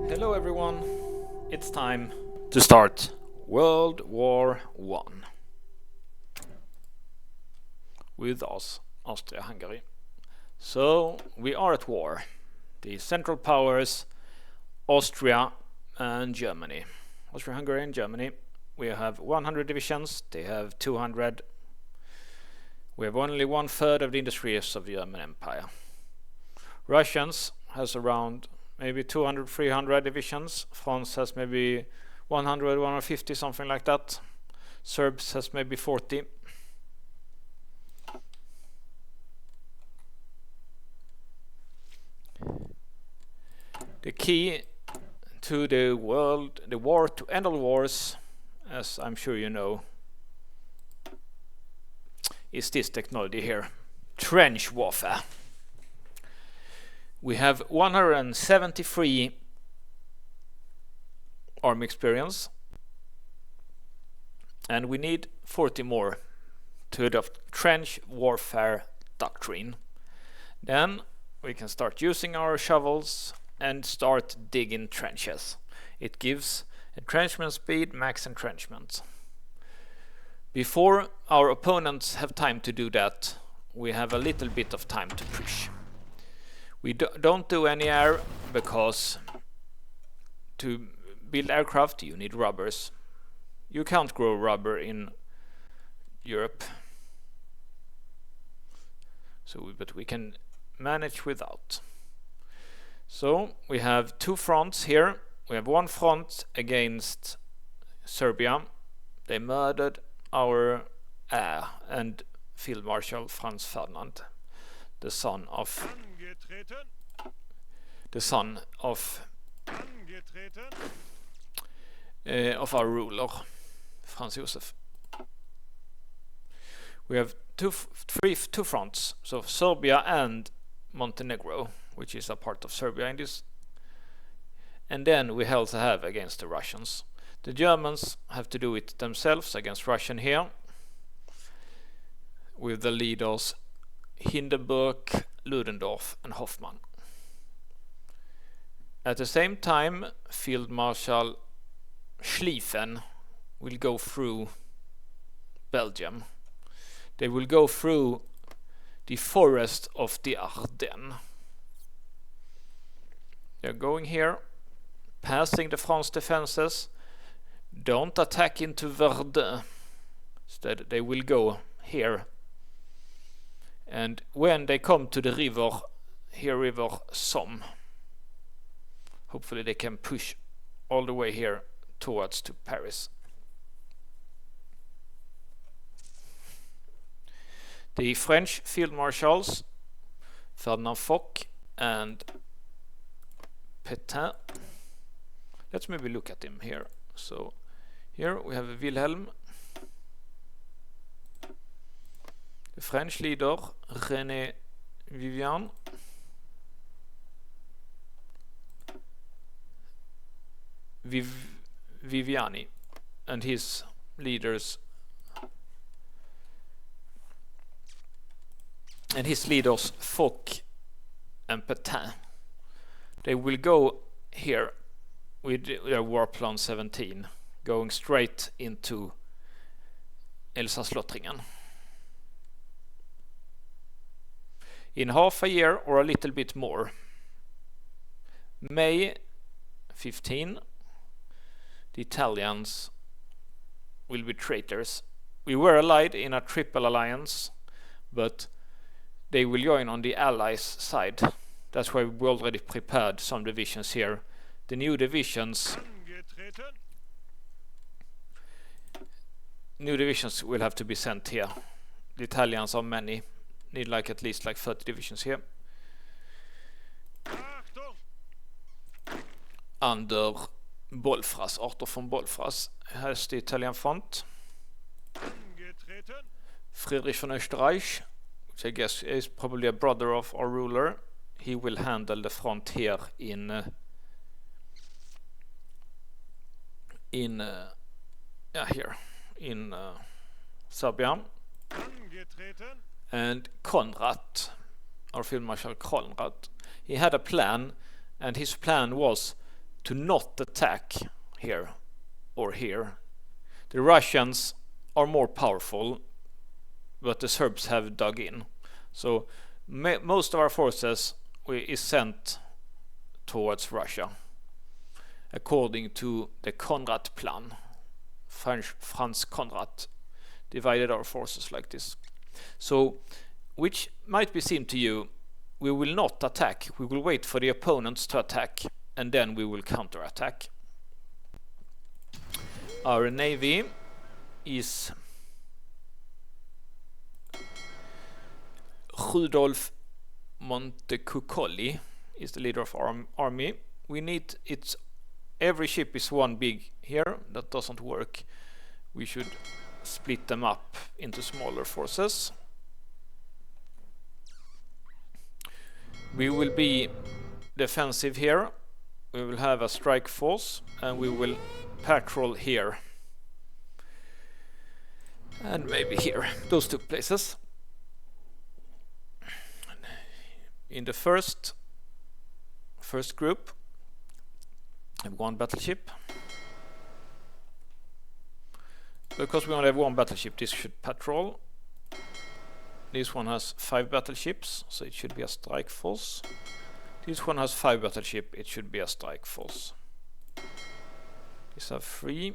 Hello everyone, it's time to start World War I with us, Austria-Hungary. So we are at war. The Central Powers, Austria and Germany. Austria-Hungary and Germany. We have 100 divisions, they have 200. We have only 1/3 of the industries of the German Empire. Russians has around maybe 200, 300 divisions. France has maybe 100, 150, something like that. Serbs has maybe 40. The key to the war to end all wars, as I'm sure you know, is this technology here, trench warfare. We have 173 army experience, and we need 40 more to adopt trench warfare doctrine. Then we can start using our shovels and start digging trenches. It gives entrenchment speed, max entrenchment. Before our opponents have time to do that, we have a little bit of time to push. We don't do any air because to build aircraft you need rubbers. You can't grow rubber in Europe, but we can manage without. So we have two fronts here. We have one front against Serbia. They murdered our heir and Field Marshal Franz Ferdinand, the son of our ruler, Franz Josef. We have two fronts, so Serbia and Montenegro, which is a part of Serbia in this. And then we also have against the Russians. The Germans have to do it themselves against Russian here, with the leaders Hindenburg, Ludendorff and Hoffmann. At the same time, Field Marshal Schlieffen will go through Belgium. They will go through the forest of the Ardennes. They're going here, passing the France defenses. Don't attack into Verdun. Instead, they will go here. And when they come to the river Somme, hopefully they can push all the way here towards to Paris. The French field marshals, Ferdinand Foch and Pétain. Let's maybe look at him here. So here we have Wilhelm. The French leader, René Viviani, and his leaders Foch and Pétain. They will go here with their war plan 17, going straight into Elsass-Lothringen. In half a year or a little bit more, May 15, the Italians will be traitors. We were allied in a triple alliance, but they will join on the Allies' side. That's why we already prepared some divisions here. The new divisions will have to be sent here. The Italians are many. Need at least 30 divisions here. Under Bolfras, Arthur von Bolfras has the Italian front. Friedrich von Österreich, which I guess is probably a brother of our ruler, he will handle the front here in Serbia. And Konrad, our Field Marshal Konrad, he had a plan, and his plan was to not attack here or here. The Russians are more powerful, but the Serbs have dug in. So most of our forces is sent towards Russia, according to the Conrad plan. Franz Conrad divided our forces like this. So, which might be seen to you, we will not attack. We will wait for the opponents to attack, and then we will counterattack. Our navy is Rudolf Montecuccoli is the leader of our army. We need it. Every ship is one big here. That doesn't work. We should split them up into smaller forces. We will be defensive here. We will have a strike force, and we will patrol here. And maybe here. Those two places. In the first group, I have one battleship. Because we only have one battleship, this should patrol. This one has 5 battleships, so it should be a strike force. This one has 5 battleships, it should be a strike force. These have 3,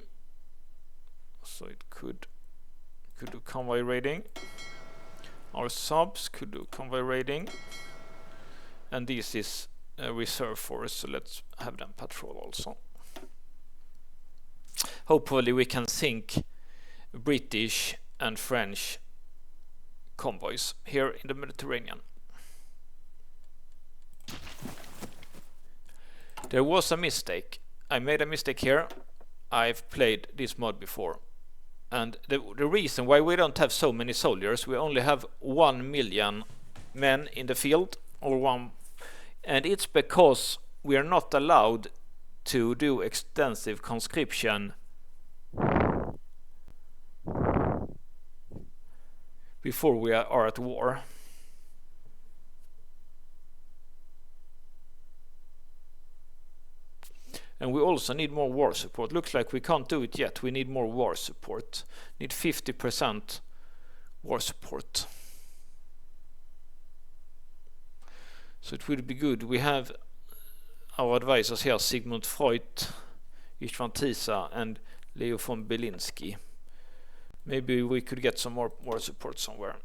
so it could do convoy raiding. Our subs could do convoy raiding. And this is a reserve force, so let's have them patrol also. Hopefully we can sink British and French convoys here in the Mediterranean. There was a mistake. I made a mistake here. I've played this mod before. And the reason why we don't have so many soldiers, we only have 1 million men in the field, and it's because we are not allowed to do extensive conscription before we are at war. And we also need more war support. Looks like we can't do it yet. We need more war support. Need 50% war support. So it would be good. We have our advisors here, Sigmund Freud, Istvan Tisa, and Leo von Belinsky. Maybe we could get some more war support somewhere.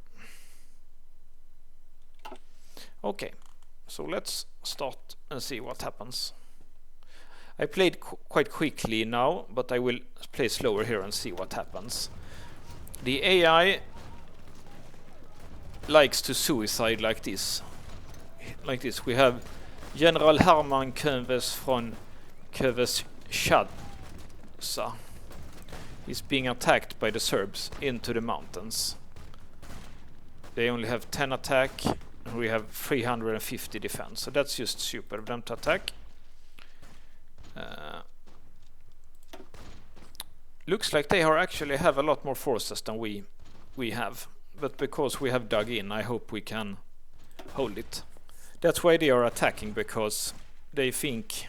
Okay, so let's start and see what happens. I played quite quickly now, but I will play slower here and see what happens. The AI likes to suicide like this. Like this, we have General Hermann Köves from Köveschadza. He's being attacked by the Serbs into the mountains. They only have 10 attack, and we have 350 defense. So that's just super of them to attack. Looks like they actually have a lot more forces than we have. But because we have dug in, I hope we can hold it. That's why they are attacking, because they think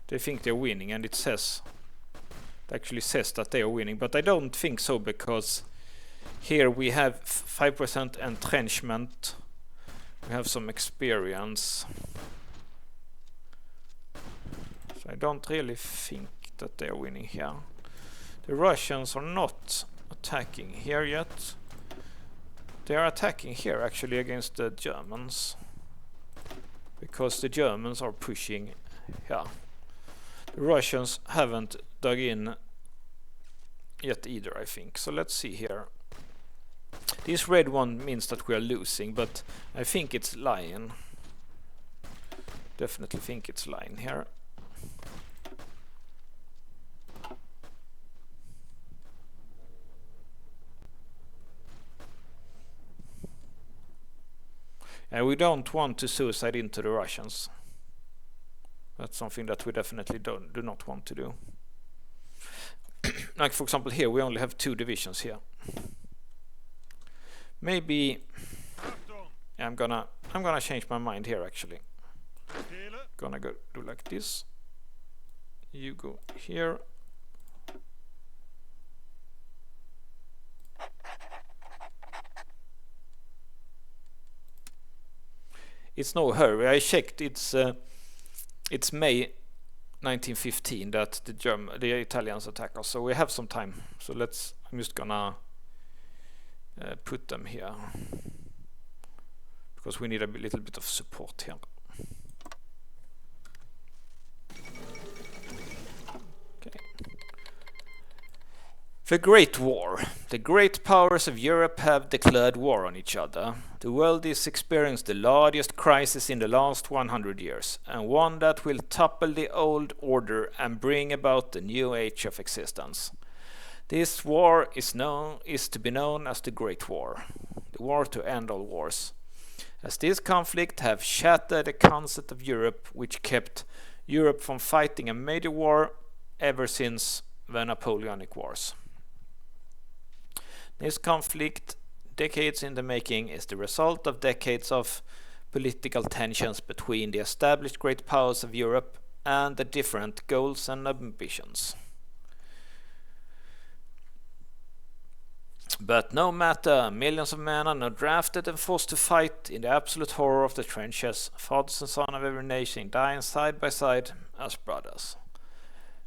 they're winning, and it actually says that they are winning, but I don't think so, because here we have 5% entrenchment, we have some experience, so I don't really think that they are winning here. The Russians are not attacking here yet. They are attacking here actually against the Germans, because the Germans are pushing here. The Russians haven't dug in yet either, I think. So let's see here. This red one means that we are losing, but I think it's lying. Definitely think it's lying here. And we don't want to suicide into the Russians. That's something that we definitely do not want to do. Like for example here, we only have 2 divisions here. Maybe I'm gonna change my mind here actually. Gonna go do like this. You go here. It's no hurry. I checked. It's May 1915 that the Italians attack us. So we have some time. So I'm just gonna put them here because we need a little bit of support here. Okay. The Great War. The great powers of Europe have declared war on each other. The world is experiencing the largest crisis in the last 100 years, and one that will topple the old order and bring about the new age of existence. This war is to be known as the Great War, the war to end all wars, as this conflict have shattered the concept of Europe, which kept Europe from fighting a major war ever since the Napoleonic Wars. This conflict, decades in the making, is the result of decades of political tensions between the established great powers of Europe and the different goals and ambitions. But no matter, millions of men are now drafted and forced to fight in the absolute horror of the trenches, fathers and sons of every nation dying side by side as brothers.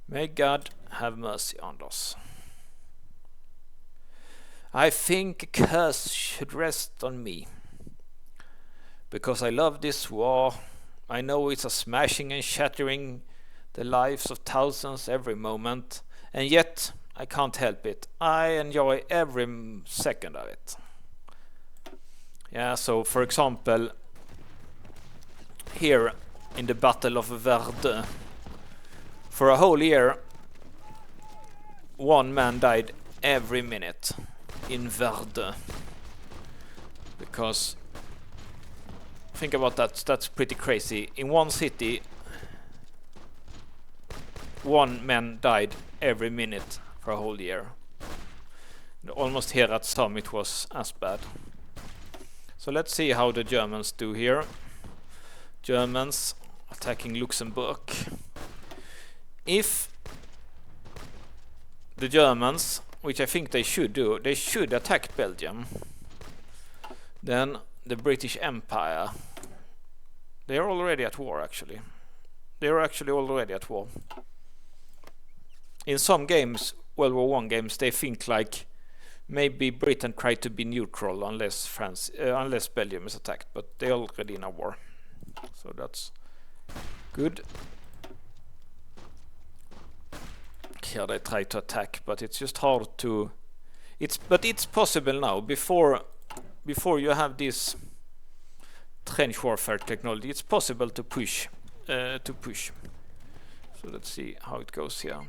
May God have mercy on us. I think a curse should rest on me, because I love this war. I know it's a smashing and shattering the lives of thousands every moment, and yet I can't help it. I enjoy every second of it. Yeah, so for example, here in the Battle of Verdun, for a whole year, one man died every minute in Verdun. Because, think about that, that's pretty crazy. In one city, one man died every minute for a whole year. Almost here at some it was as bad. So let's see how the Germans do here. Germans attacking Luxembourg. If the Germans, which I think they should do, they should attack Belgium, then the British Empire, they are already at war actually. They are actually already at war. In some games, World War I games, they think like maybe Britain tried to be neutral unless Belgium is attacked, but they're already in a war. So that's good. Here they try to attack, but it's just hard to. But it's possible now. Before you have this trench warfare technology, it's possible to push. So let's see how it goes here.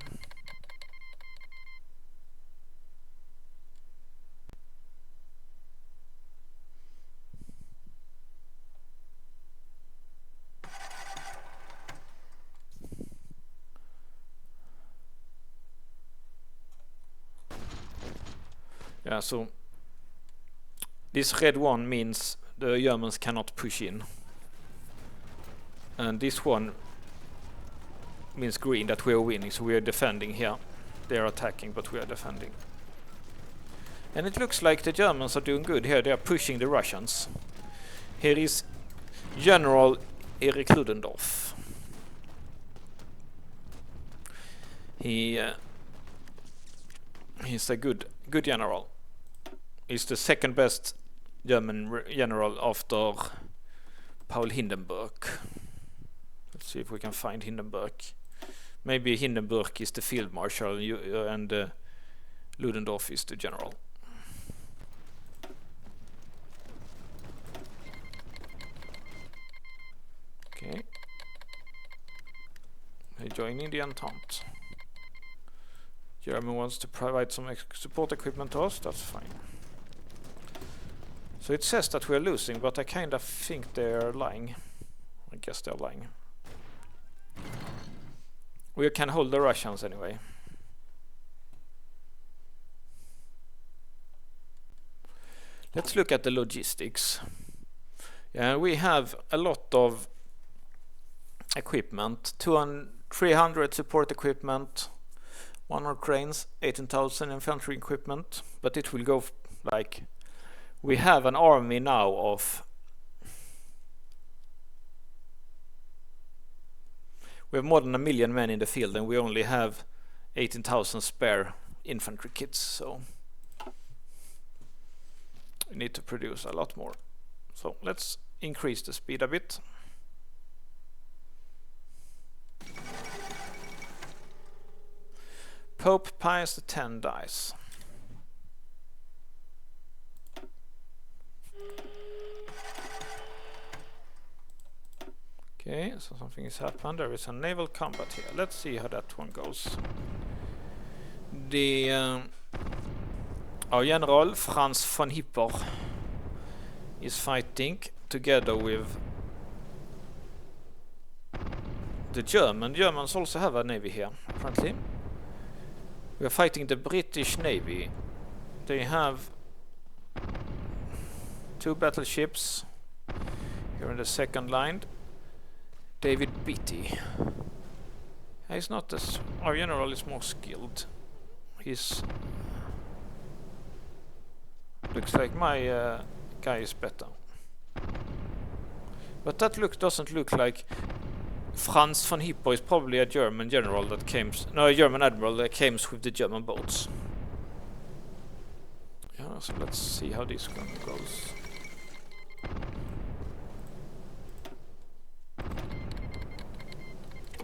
Yeah, so this red one means the Germans cannot push in. And this one means green, that we are winning, so we are defending here. They are attacking, but we are defending. And it looks like the Germans are doing good here. They are pushing the Russians. Here is General Erich Ludendorff. He's a good general. He's the second best German general after Paul Hindenburg. Let's see if we can find Hindenburg. Maybe Hindenburg is the field marshal and Ludendorff is the general. Okay. They join in the Entente. Germany wants to provide some support equipment to us, that's fine. So it says that we're losing, but I kind of think they're lying. I guess they're lying. We can hold the Russians anyway. Let's look at the logistics. Yeah, we have a lot of equipment, 300 support equipment, 100 cranes, 18,000 infantry equipment, but it will go like we have an army now of we have more than 1 million men in the field, and we only have 18,000 spare infantry kits, so we need to produce a lot more. So let's increase the speed a bit. Pope Pius X dies. Okay, so something has happened. There is a naval combat here. Let's see how that one goes. Our general Franz von Hipper is fighting together with the Germans also have a navy here, apparently. We are fighting the British Navy. They have 2 battleships here in the second line. David Beatty. He's not as... Our general is more skilled. He's... Looks like my guy is better. But that doesn't look like... Franz von Hippo is probably a German general that came... No, a German admiral that came with the German boats. Yeah, so let's see how this one goes.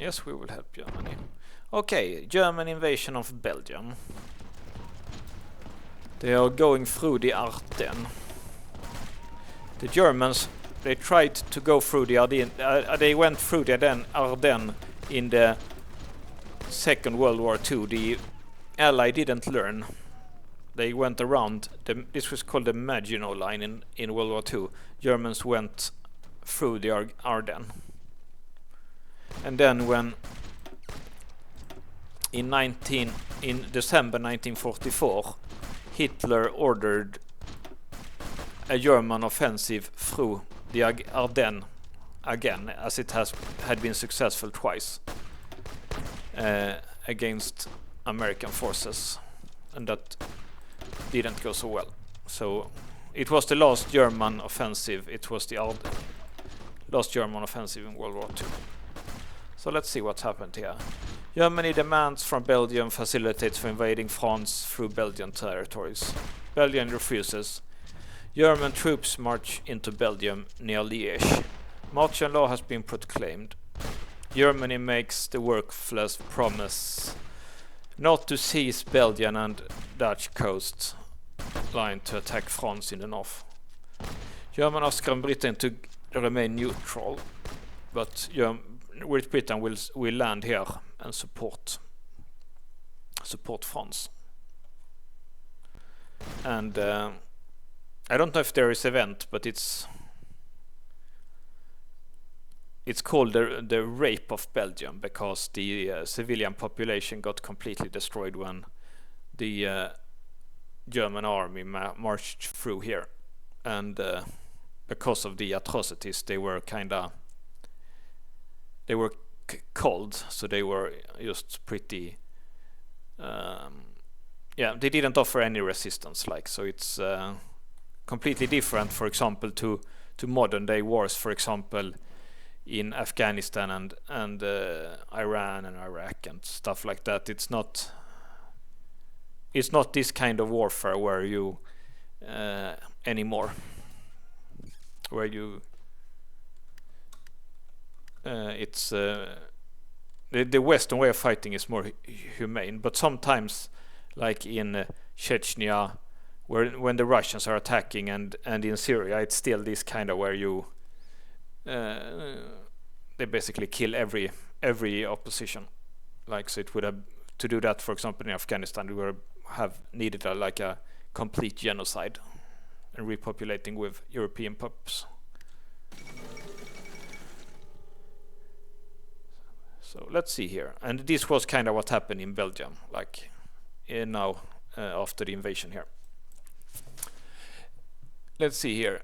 Yes, we will help Germany. Okay, German invasion of Belgium. They are going through the Ardennes. The Germans, they tried to go through the Ardennes. They went through the Ardennes in the Second World War II. The Allies didn't learn. They went around. This was called the Maginot Line in World War II. Germans went through the Ardennes. And then when in December 1944 Hitler ordered a German offensive through the Ardennes again, as it had been successful twice against American forces, and that didn't go so well. So it was the last German offensive. It was the last German offensive in World War II. So let's see what's happened here. Germany demands from Belgium facilitates for invading France through Belgian territories. Belgium refuses. German troops march into Belgium near Liège. Martial law has been proclaimed. Germany makes the worthless promise not to seize Belgian and Dutch coast line to attack France in the north. Germany asks Great Britain to remain neutral, but Great Britain will land here and support France. And I don't know if there is an event, but it's called the rape of Belgium, because the civilian population got completely destroyed when the German army marched through here, and because of the atrocities, they were cold, so they were just pretty they didn't offer any resistance, like, so it's completely different, for example, to modern day wars, for example in Afghanistan and Iran and Iraq and stuff like that. It's not this kind of warfare where you anymore, where you it's the Western way of fighting is more humane, but sometimes, like in Chechnya, when the Russians are attacking, and in Syria, it's still this kind of where you they basically kill every opposition. Like, so it would have to do that, for example, in Afghanistan, we would have needed a complete genocide and repopulating with European pups. So let's see here, and this was kind of what happened in Belgium, like now after the invasion here. Let's see here.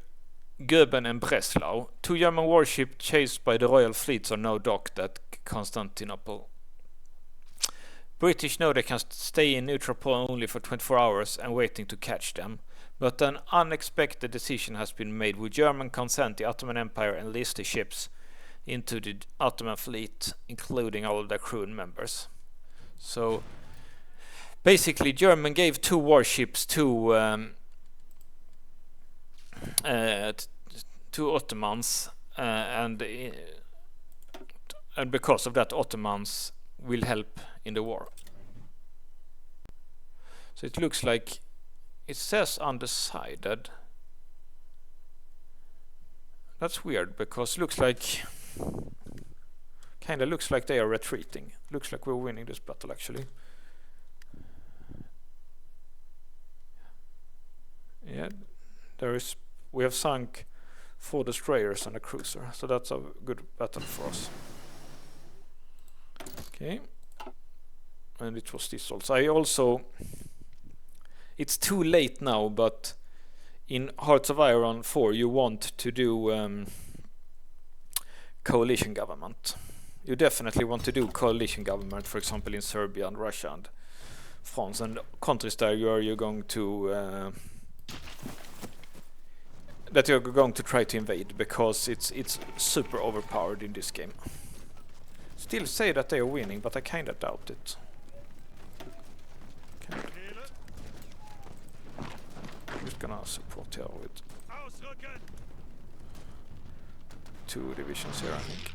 Göben and Breslau. 2 German warships chased by the royal fleets are now docked at Constantinople. British know they can stay in neutral pole only for 24 hours and waiting to catch them. But an unexpected decision has been made. With German consent, the Ottoman Empire enlisted the ships into the Ottoman fleet, including all of their crew and members. So basically, German gave 2 warships to Ottomans, and because of that, Ottomans will help in the war. So it looks like it says undecided. That's weird, because looks like kinda looks like they are retreating. Looks like we're winning this battle actually. Yeah, we have sunk 4 destroyers and a cruiser, so that's a good battle for us. Okay, and it was this also. It's too late now, but in Hearts of Iron 4 you want to do coalition government. You definitely want to do coalition government, for example in Serbia and Russia and France and countries there you're going to that you're going to try to invade, because it's super overpowered in this game. Still say that they are winning, but I kinda doubt it. I'm just gonna support here with 2 divisions here, I think.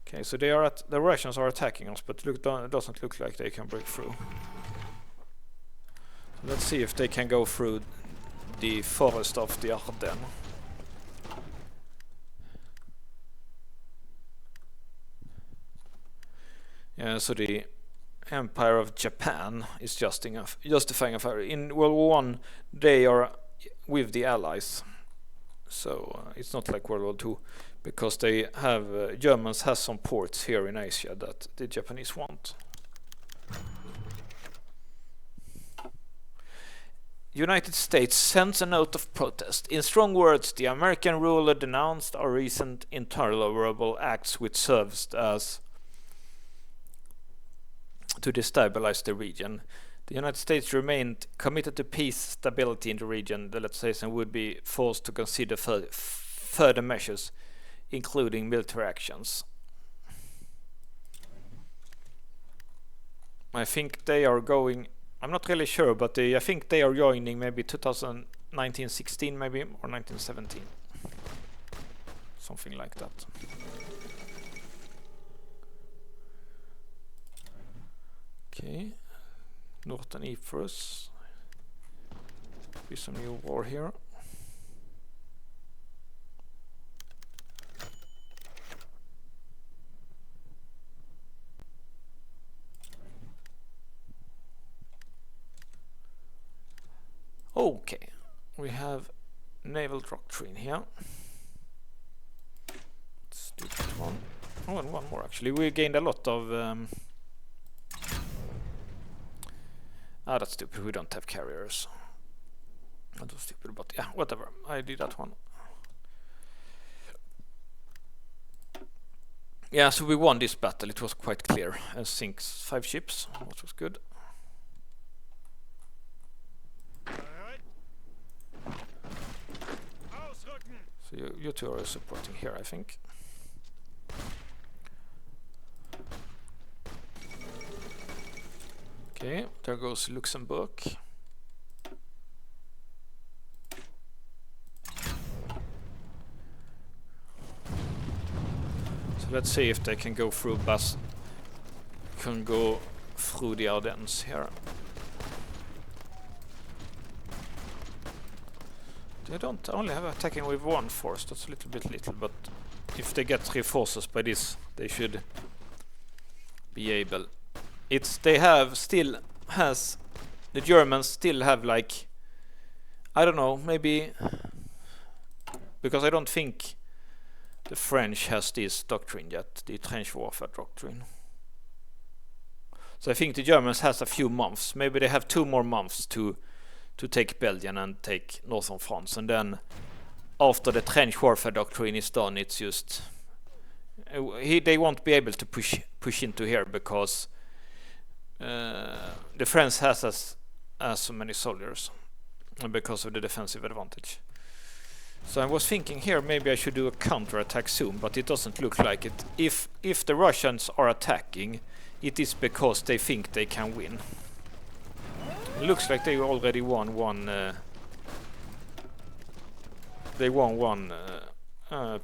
Okay, so the Russians are attacking us, but it doesn't look like they can break through. Let's see if they can go through the forest of the Ardennes. Yeah, so the Empire of Japan is justifying a fire. In World War I, they are with the Allies, so it's not like World War II, because they have Germans has some ports here in Asia that the Japanese want. United States sends a note of protest. In strong words, the American ruler denounced our recent intolerable acts, which served as to destabilize the region. The United States remained committed to peace, stability in the region. The legislation would be forced to consider further measures, including military actions. I think they are going, I'm not really sure, but I think they are joining maybe 2019-16 maybe, or 1917. Something like that. Okay, Northern Ypres. Be some new war here. Okay, we have naval doctrine here. Let's do that one. Oh, and one more actually. We gained a lot of that's stupid, we don't have carriers. That was stupid, but yeah, whatever. I did that one. Yeah, so we won this battle, it was quite clear. And sinks 5 ships, which was good. So you 2 are supporting here, I think. Okay, there goes Luxembourg. So let's see if they can go through the Ardennes here. They don't only have attacking with 1 force, that's a little bit little, but if they get 3 forces by this, they should be able. The Germans still have like, I don't know, maybe, because I don't think the French has this doctrine yet, the trench warfare doctrine. So I think the Germans has a few months, maybe they have 2 more months to to take Belgium and take northern France, and then after the trench warfare doctrine is done, it's just they won't be able to push into here because the French has as so many soldiers because of the defensive advantage. So I was thinking here maybe I should do a counter-attack soon, but it doesn't look like it. If the Russians are attacking, it is because they think they can win. It looks like they already won one. They won one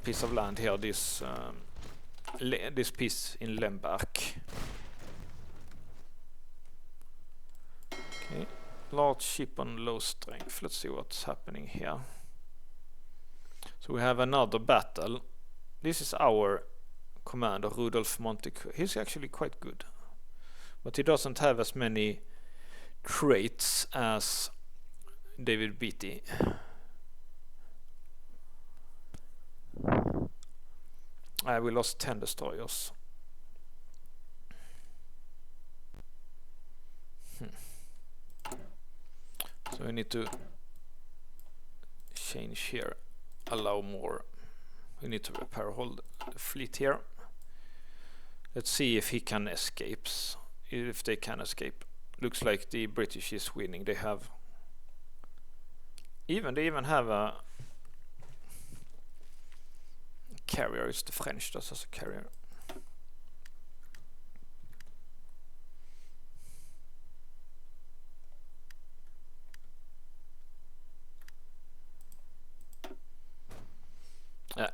piece of land here. This piece in Lemberg. Okay, large ship on low strength. Let's see what's happening here. So we have another battle. This is our commander, Rudolf Montecu. He's actually quite good, but he doesn't have as many traits as David Beatty. We lost 10 destroyers. So we need to change here. Allow more. We need to repair hold the fleet here. Let's see if he can escape. If they can escape. Looks like the British is winning. They even have a carrier. It's the French that has a carrier.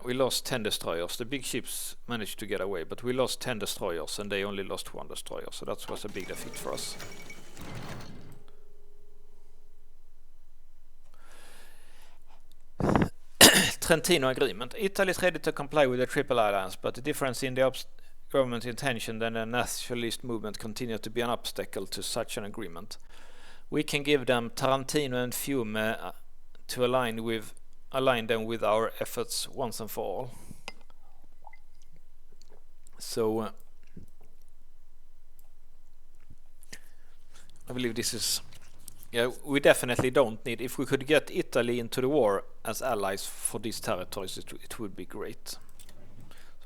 We lost 10 destroyers. The big ships managed to get away, but we lost 10 destroyers and they only lost 1 destroyer, so that was a big defeat for us. Trentino Agreement. Italy is ready to comply with the Triple Alliance, but the difference in the government intention and the nationalist movement continue to be an obstacle to such an agreement. We can give them Tarantino and Fiume to align them with our efforts once and for all. So I believe this is, we definitely don't need, if we could get Italy into the war as allies for these territories, it would be great. So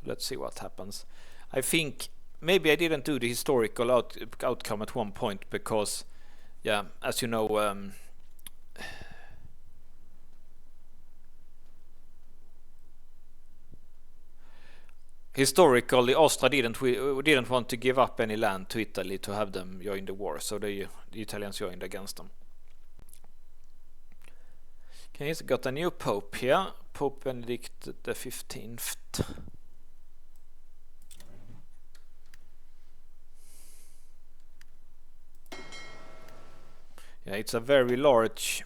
let's see what happens. I think maybe I didn't do the historical outcome at one point because, as you know, historically, Austria didn't want to give up any land to Italy to have them join the war, so the Italians joined against them. Okay, he's got a new pope here, Pope Benedict the 15th. Yeah, it's a very large.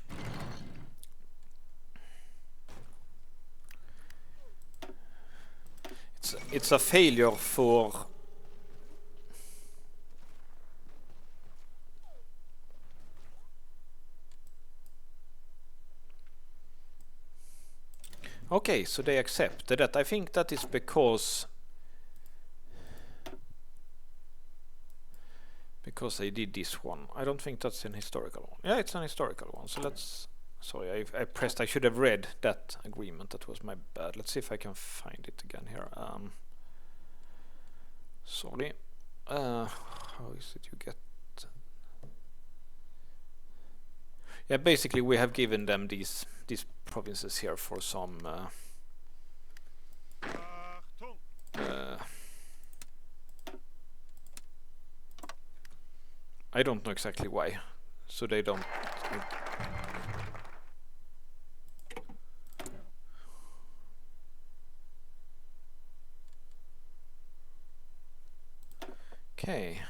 It's a failure for okay, so they accepted that. I think that is because I did this one. I don't think that's an historical one. Yeah, it's an historical one. So let's. Sorry, I pressed. I should have read that agreement. That was my bad. Let's see if I can find it again here. Sorry. How is it you get? Yeah, basically we have given them these provinces here for some. I don't know exactly why, so they don't. Okay.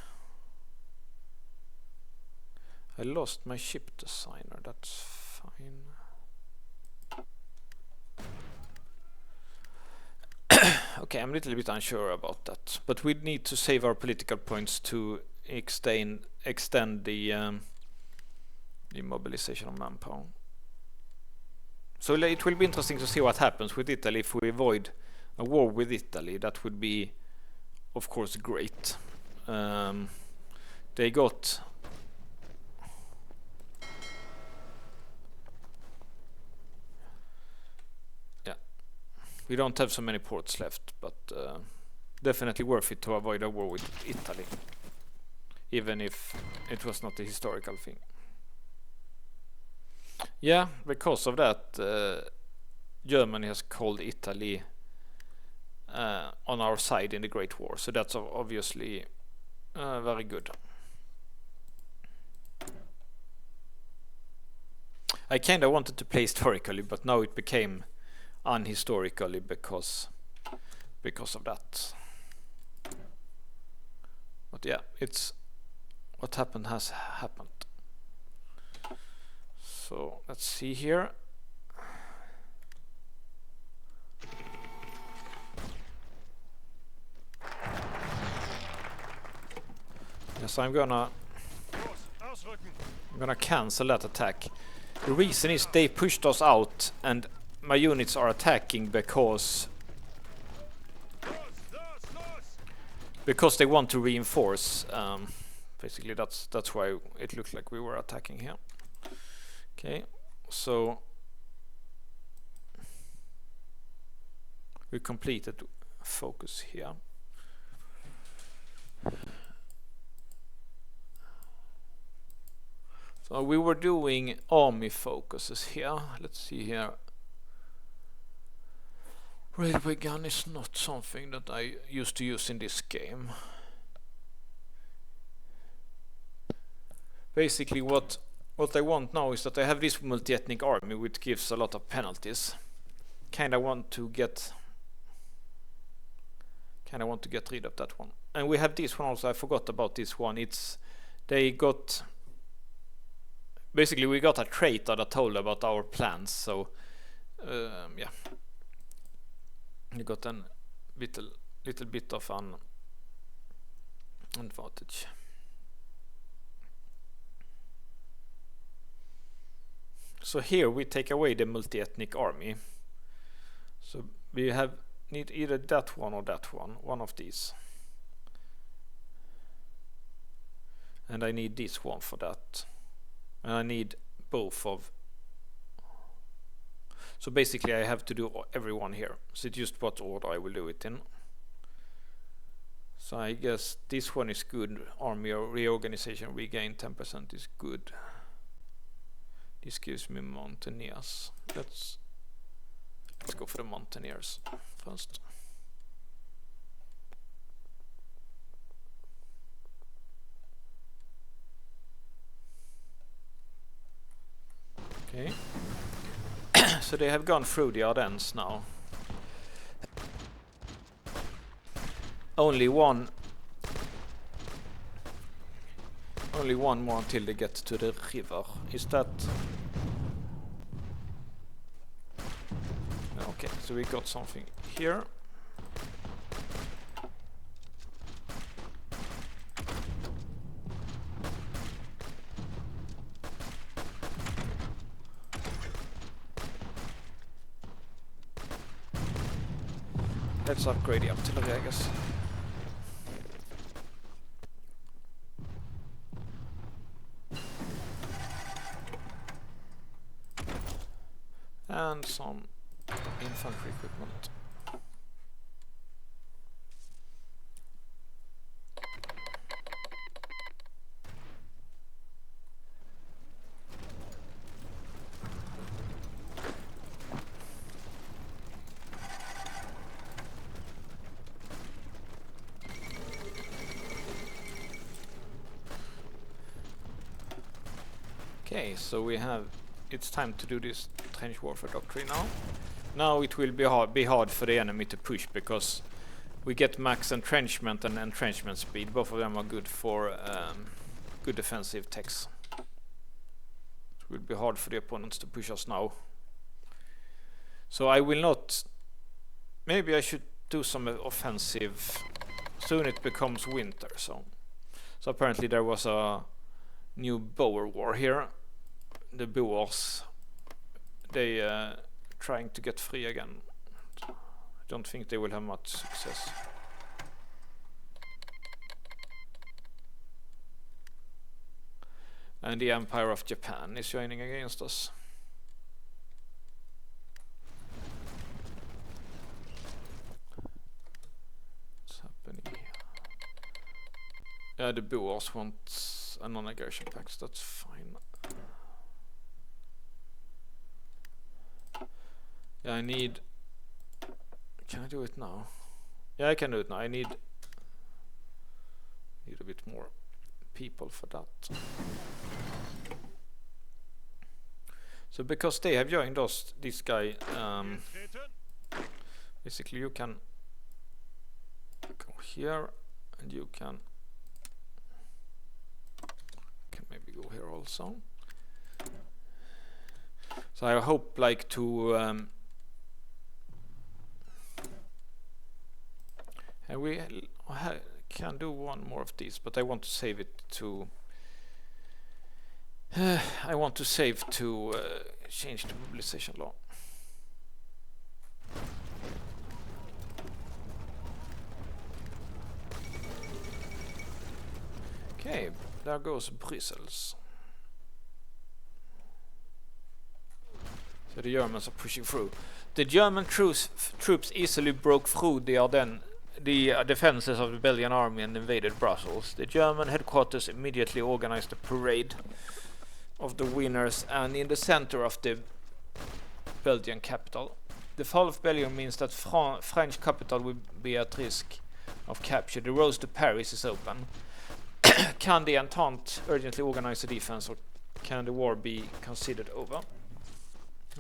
I lost my ship designer, that's fine. Okay, I'm a little bit unsure about that, but we need to save our political points to extend the mobilization of manpower. So it will be interesting to see what happens with Italy if we avoid a war with Italy. That would be, of course, great. They got We don't have so many ports left, but definitely worth it to avoid a war with Italy, even if it was not a historical thing. Yeah, because of that, Germany has called Italy on our side in the Great War, so that's obviously very good. I kinda wanted to play historically, but now it became unhistorically because of that. But yeah, it's what happened has happened. So let's see here. Yes, I'm gonna cancel that attack. The reason is they pushed us out and my units are attacking because they want to reinforce. Basically that's why it looked like we were attacking here. Okay, so we completed focus here. So we were doing army focuses here. Let's see here. Railway gun is not something that I used to use in this game. Basically what I want now is that I have this multi-ethnic army which gives a lot of penalties. Kinda want to get rid of that one. And we have this one also. I forgot about this one. Basically we got a traitor that told about our plans, so yeah. We got a little bit of an advantage. So here we take away the multi-ethnic army. So we need either that one or that one of these. And I need this one for that. And I need both of. So basically I have to do everyone here. So it's just what order I will do it in. So I guess this one is good. Army reorganization, regain 10% is good. This gives me mountaineers. Let's go for the mountaineers first. Okay. So they have gone through the Ardennes now. Only one more until they get to the river. Is that... Okay, so we got something here. Let's upgrade the artillery, I guess. And some infantry equipment. Okay, so we have... It's time to do this trench warfare doctrine now. Now it will be hard for the enemy to push because we get max entrenchment and entrenchment speed. Both of them are good for good defensive techs. It will be hard for the opponents to push us now. So I will not... Maybe I should do some offensive. Soon it becomes winter, so apparently there was a new Boer war here. The Boers, they trying to get free again. I don't think they will have much success. And the Empire of Japan is joining against us. Yeah, the Boers want a non-aggression pact, that's fine. Yeah, I need... Can I do it now? Yeah, I can do it now. I need a bit more people for that. So because they have joined us, this guy, basically you can go here and you can maybe go here also. So I hope like to and we can do one more of these, but I want to save it to I want to save to change the mobilization law. Okay, there goes Brussels. So the Germans are pushing through. The German troops easily broke through the defenses of the Belgian army and invaded Brussels. The German headquarters immediately organized a parade of the winners, and in the center of the Belgian capital. The fall of Belgium means that French capital will be at risk of capture. The road to Paris is open. Can the Entente urgently organize a defense, or can the war be considered over?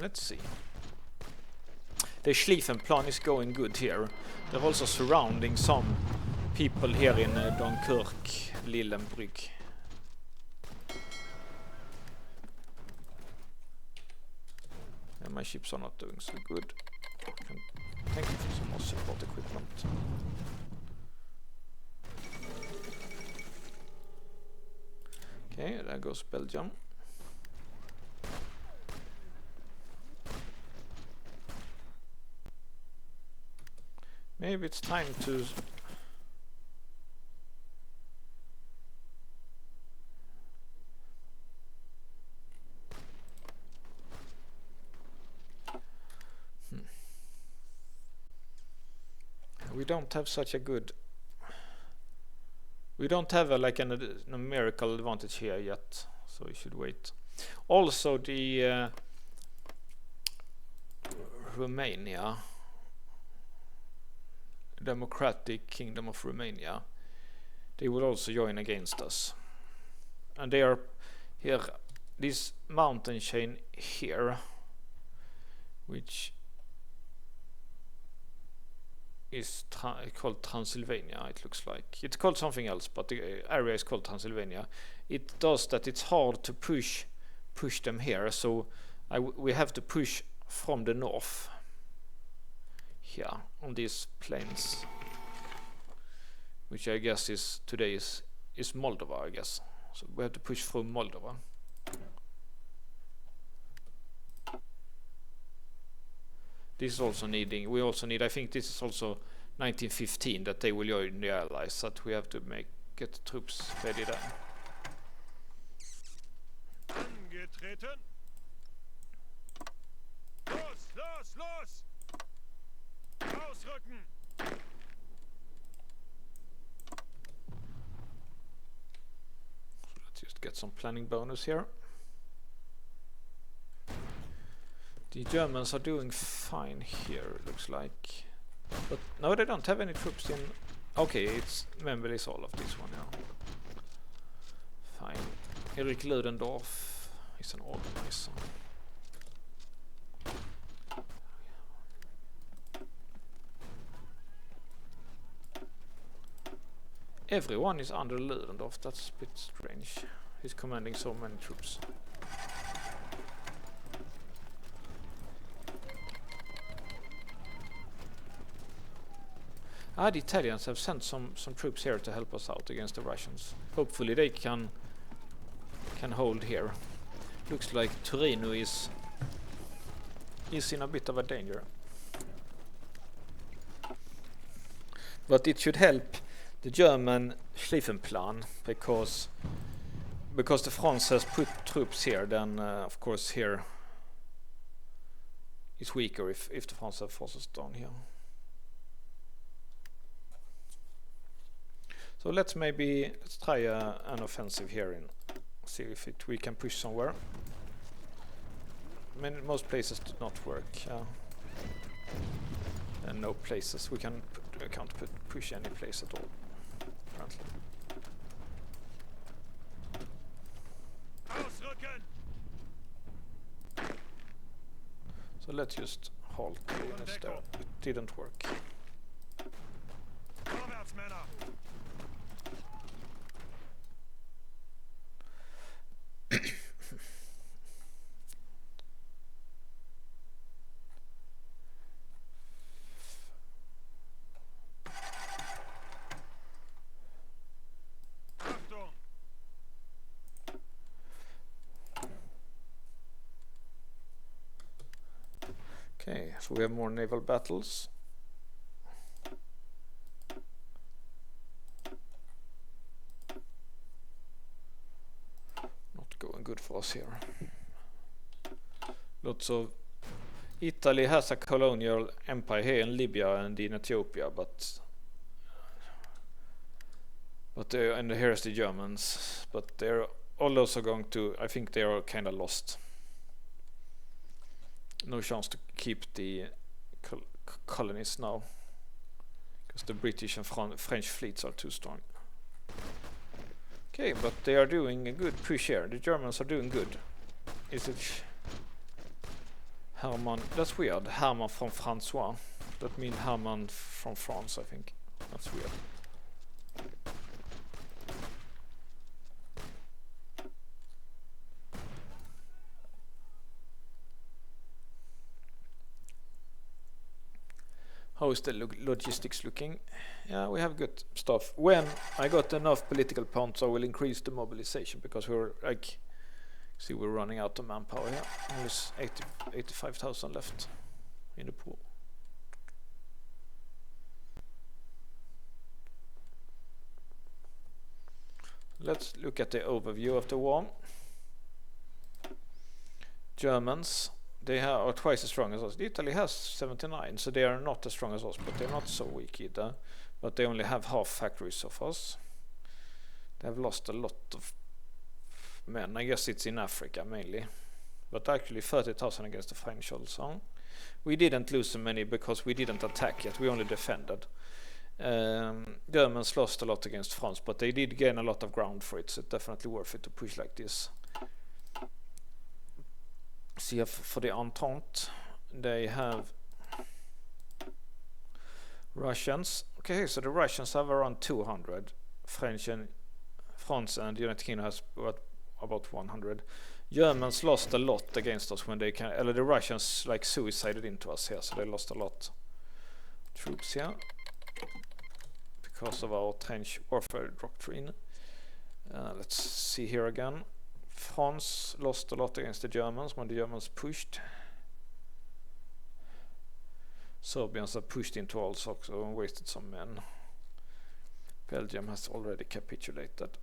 Let's see. The Schlieffen plan is going good here. They're also surrounding some people here in Dunkirk, Lillenbrück. And my ships are not doing so good. Thank you for some more support equipment. Okay, there goes Belgium. Maybe it's time to... We don't have such a good... We don't have like a numerical advantage here yet, so we should wait. Also, the Romania, Democratic Kingdom of Romania, they will also join against us, and they are here. This mountain chain here, which is called Transylvania, it looks like. It's called something else, but the area is called Transylvania. It does that it's hard to push them here, so we have to push from the north here on these plains, which I guess is today is Moldova, I guess. So we have to push through Moldova. This is also needing, we also need, I think this is also 1915 that they will join the Allies, that we have to get troops ready there. Angetreten. Los! Ausrücken! So let's just get some planning bonus here. The Germans are doing fine here, it looks like. But no, they don't have any troops in... Okay, it's Membel is all of this one now. Fine. Erik Ludendorff is an organizer. Everyone is under Ludendorff, that's a bit strange. He's commanding so many troops. The Italians have sent some troops here to help us out against the Russians. Hopefully they can hold here. Looks like Torino is in a bit of a danger. But it should help the German Schlieffen plan, because the France has put troops here, then of course here is weaker if the France have forces down here. So let's try an offensive here and see if we can push somewhere. I mean, most places do not work. And no places we can't push any place at all currently. Ausrücken! So let's just halt the units there. It didn't work. Vorwärts, Männer! Achtung! Okay, so we have more naval battles. Not going good for us here. Lots of Italy has a colonial empire here in Libya and in Ethiopia, but and here's the Germans, but they're all also going to. I think they are kind of lost. No chance to keep the colonies now, because the British and French fleets are too strong. Okay, but they are doing a good push here. The Germans are doing good. Is it Hermann? That's weird. Hermann from Francois. That means Hermann from France, I think. That's weird. How is the logistics looking? Yeah, we have good stuff. When I got enough political points, I will increase the mobilization, because we're like, see, we're running out of manpower here. There's 85,000 left in the pool. Let's look at the overview of the war. Germans. They are twice as strong as us. Italy has 79, so they are not as strong as us, but they're not so weak either. But they only have half factories of us. They have lost a lot of men. I guess it's in Africa mainly. But actually 30,000 against the French also. We didn't lose so many because we didn't attack yet. We only defended. Germans lost a lot against France, but they did gain a lot of ground for it, so it's definitely worth it to push like this. See, for the Entente, they have Russians. Okay, so the Russians have around 200. France and United Kingdom has about 100. Germans lost a lot against us when they the Russians like suicided into us here, so they lost a lot troops here because of our trench warfare doctrine. Let's see here again. France lost a lot against the Germans when the Germans pushed. Serbians have pushed into all socks and wasted some men. Belgium has already capitulated.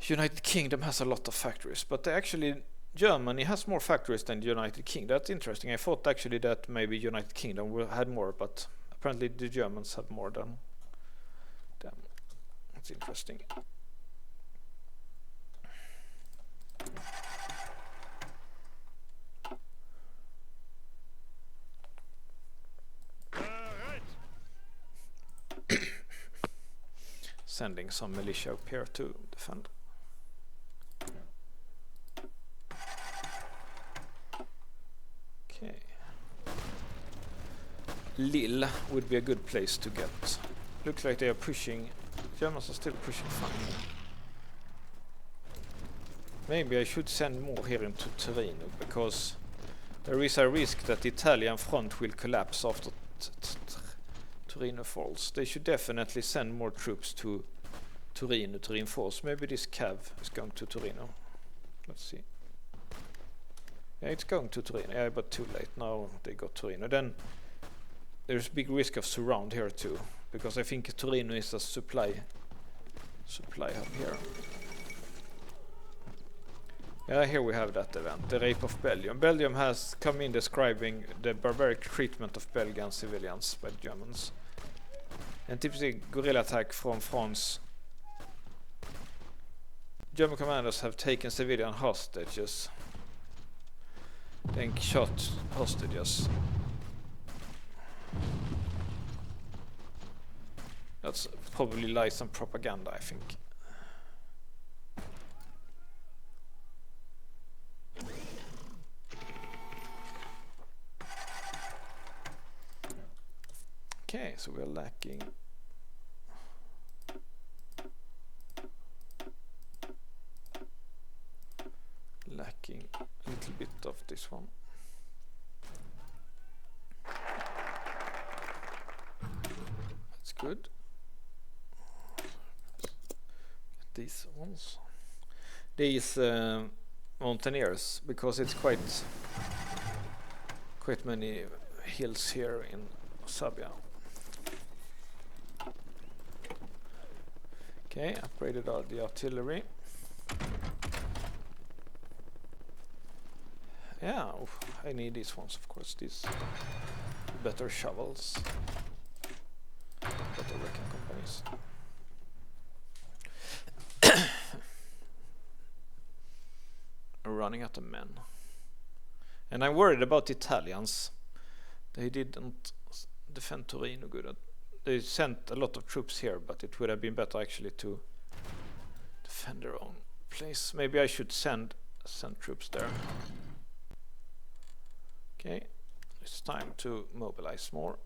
United Kingdom has a lot of factories, but actually Germany has more factories than the United Kingdom. That's interesting. I thought actually that maybe United Kingdom had more, but apparently the Germans have more than them. That's interesting. Sending some militia up here to defend. Okay. Lille would be a good place to get. Looks like they are pushing. Germans are still pushing fine. Maybe I should send more here into Torino, because there is a risk that the Italian front will collapse after Torino falls. They should definitely send more troops to Torino to reinforce. Maybe this cav is going to Torino. Let's see. Yeah, it's going to Torino. Yeah, but too late. Now they got Torino. Then there's big risk of surround here too, because I think Torino is a supply hub here. Yeah, here we have that event, the rape of Belgium. Belgium has come in describing the barbaric treatment of Belgian civilians by the Germans. And typically guerrilla attack from France. German commanders have taken civilian hostages. Then shot hostages. That's probably lies and propaganda, I think. Okay, so we're lacking a little bit of this one. That's good. Get these ones. These mountaineers, because it's quite many hills here in Serbia. Okay, upgraded the artillery. Yeah, I need these ones, of course. These better shovels, better wrecking companies. Running out of men, and I'm worried about the Italians. They didn't defend Torino good. They sent a lot of troops here, but it would have been better actually to defend their own place. Maybe I should send troops there. Okay, it's time to mobilize more.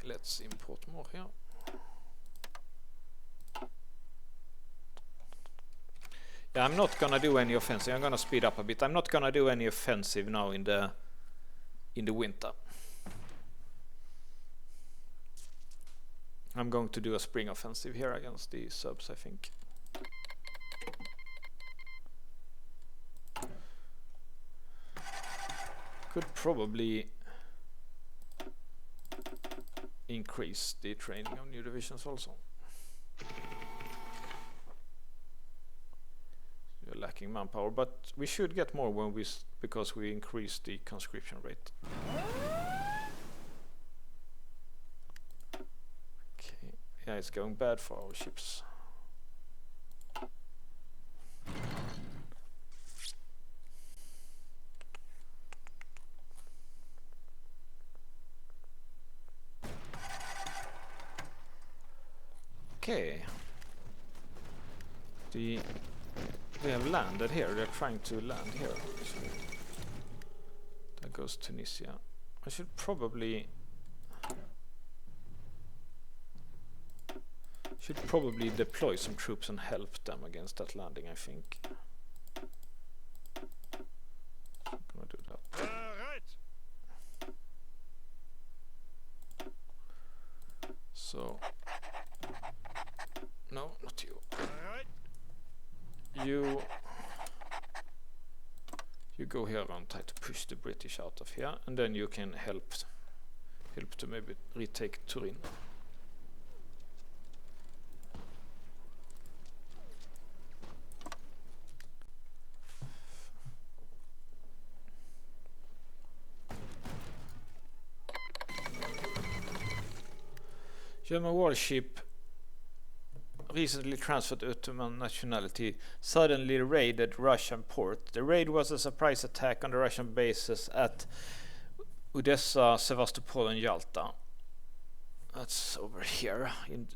Let's import more here. Yeah, I'm not gonna do any offensive. I'm gonna speed up a bit. I'm not gonna do any offensive now in the winter. I'm going to do a spring offensive here against the Serbs, I think. Could probably increase the training of new divisions also. We're lacking manpower, but we should get more when because we increase the conscription rate. Okay, yeah, it's going bad for our ships. Okay. They have landed here. They're trying to land here. So there goes Tunisia. I should probably deploy some troops and help them against that landing, I think. I'm gonna do that. Right. So no, not you. Right. You go here and try to push the British out of here, and then you can help to maybe retake Turin. German warship recently transferred to Ottoman nationality suddenly raided Russian port. The raid was a surprise attack on the Russian bases at Odessa, Sevastopol and Yalta. That's over here in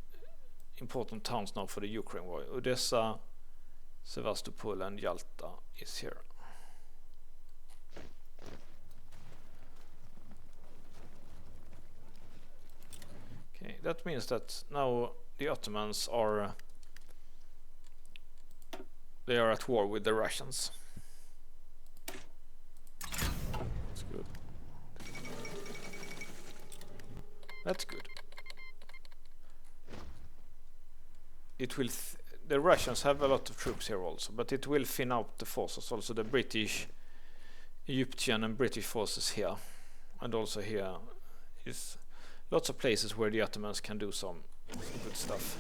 important towns now for the Ukraine war. Odessa, Sevastopol and Yalta is here. Okay, that means that now the Ottomans are at war with the Russians. That's good. That's good. It will. The Russians have a lot of troops here also, but it will thin out the forces. Also, the British, Egyptian, and British forces here And also here is lots of places where the Ottomans can do some good stuff.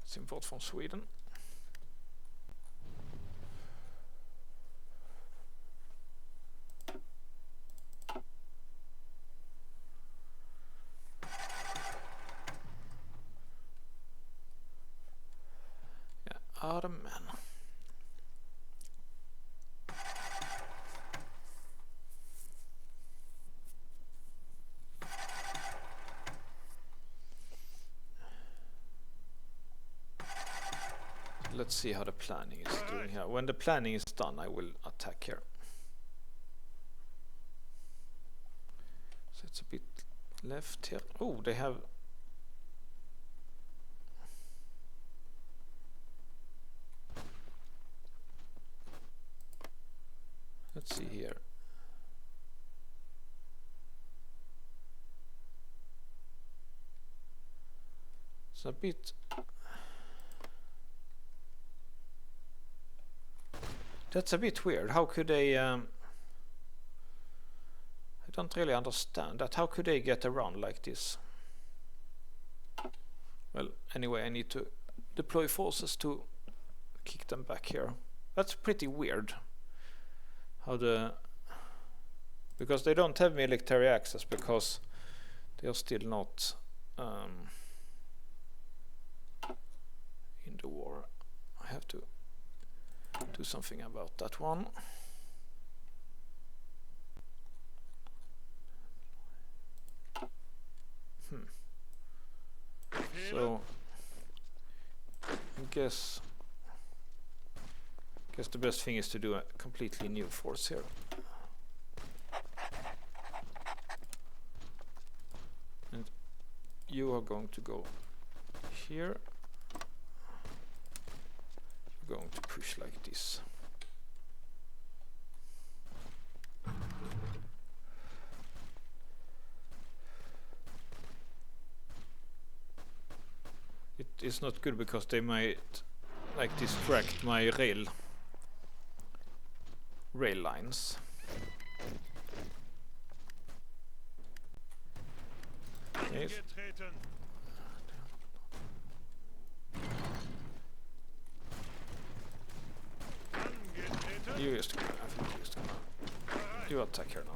Let's import from Sweden. Ottoman. Let's see how the planning is doing here. When the planning is done, I will attack here. So it's a bit left here. Oh, they have... Let's see here. It's a bit... That's a bit weird. How could they... I don't really understand that. How could they get around like this? Well, anyway, I need to deploy forces to kick them back here. That's pretty weird. How the... Because they don't have military access, because they are still not in the war. I have to do something about that one. So I guess the best thing is to do a completely new force here. And you are going to go here. You're going to push like this. It is not good because they might like distract my rail lines. Yes. You just go. I think you just go. You attack here now.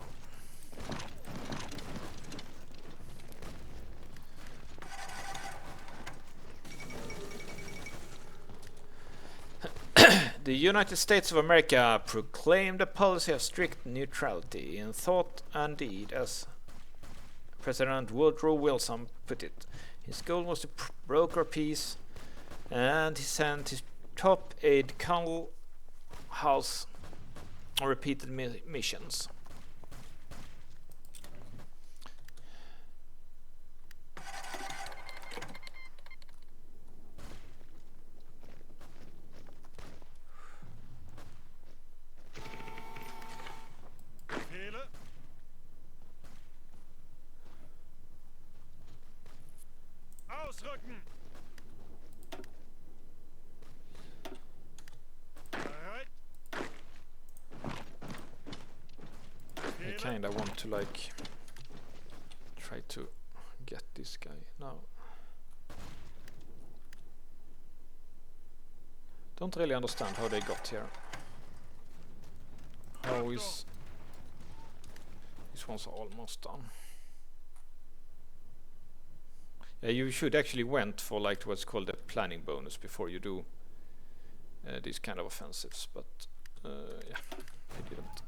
The United States of America proclaimed a policy of strict neutrality in thought and deed, as President Woodrow Wilson put it. His goal was to broker peace, and he sent his top aide Colonel House on repeated missions. I kinda want to like try to get this guy now. Don't really understand how they got here. How is this one's almost done. Yeah, you should actually went for like what's called a planning bonus before you do these kind of offensives, but yeah, I didn't.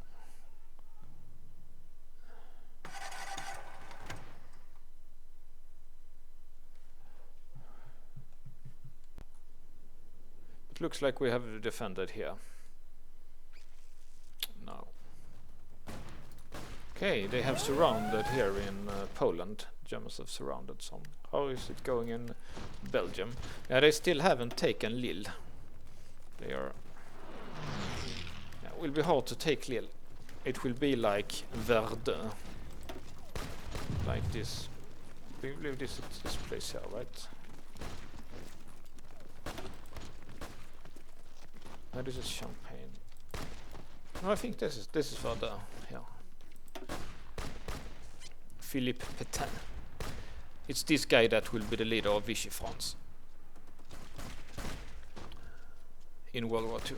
It looks like we have defended here. No. Okay, they have surrounded here in Poland. Germans have surrounded some. How is it going in Belgium? Yeah, they still haven't taken Lille. They are... Yeah, it will be hard to take Lille. It will be like Verdun. Like this. We believe this is this place here, right? No, this is Champagne. No, I think this is further. Yeah. Philippe Pétain. It's this guy that will be the leader of Vichy France in World War II.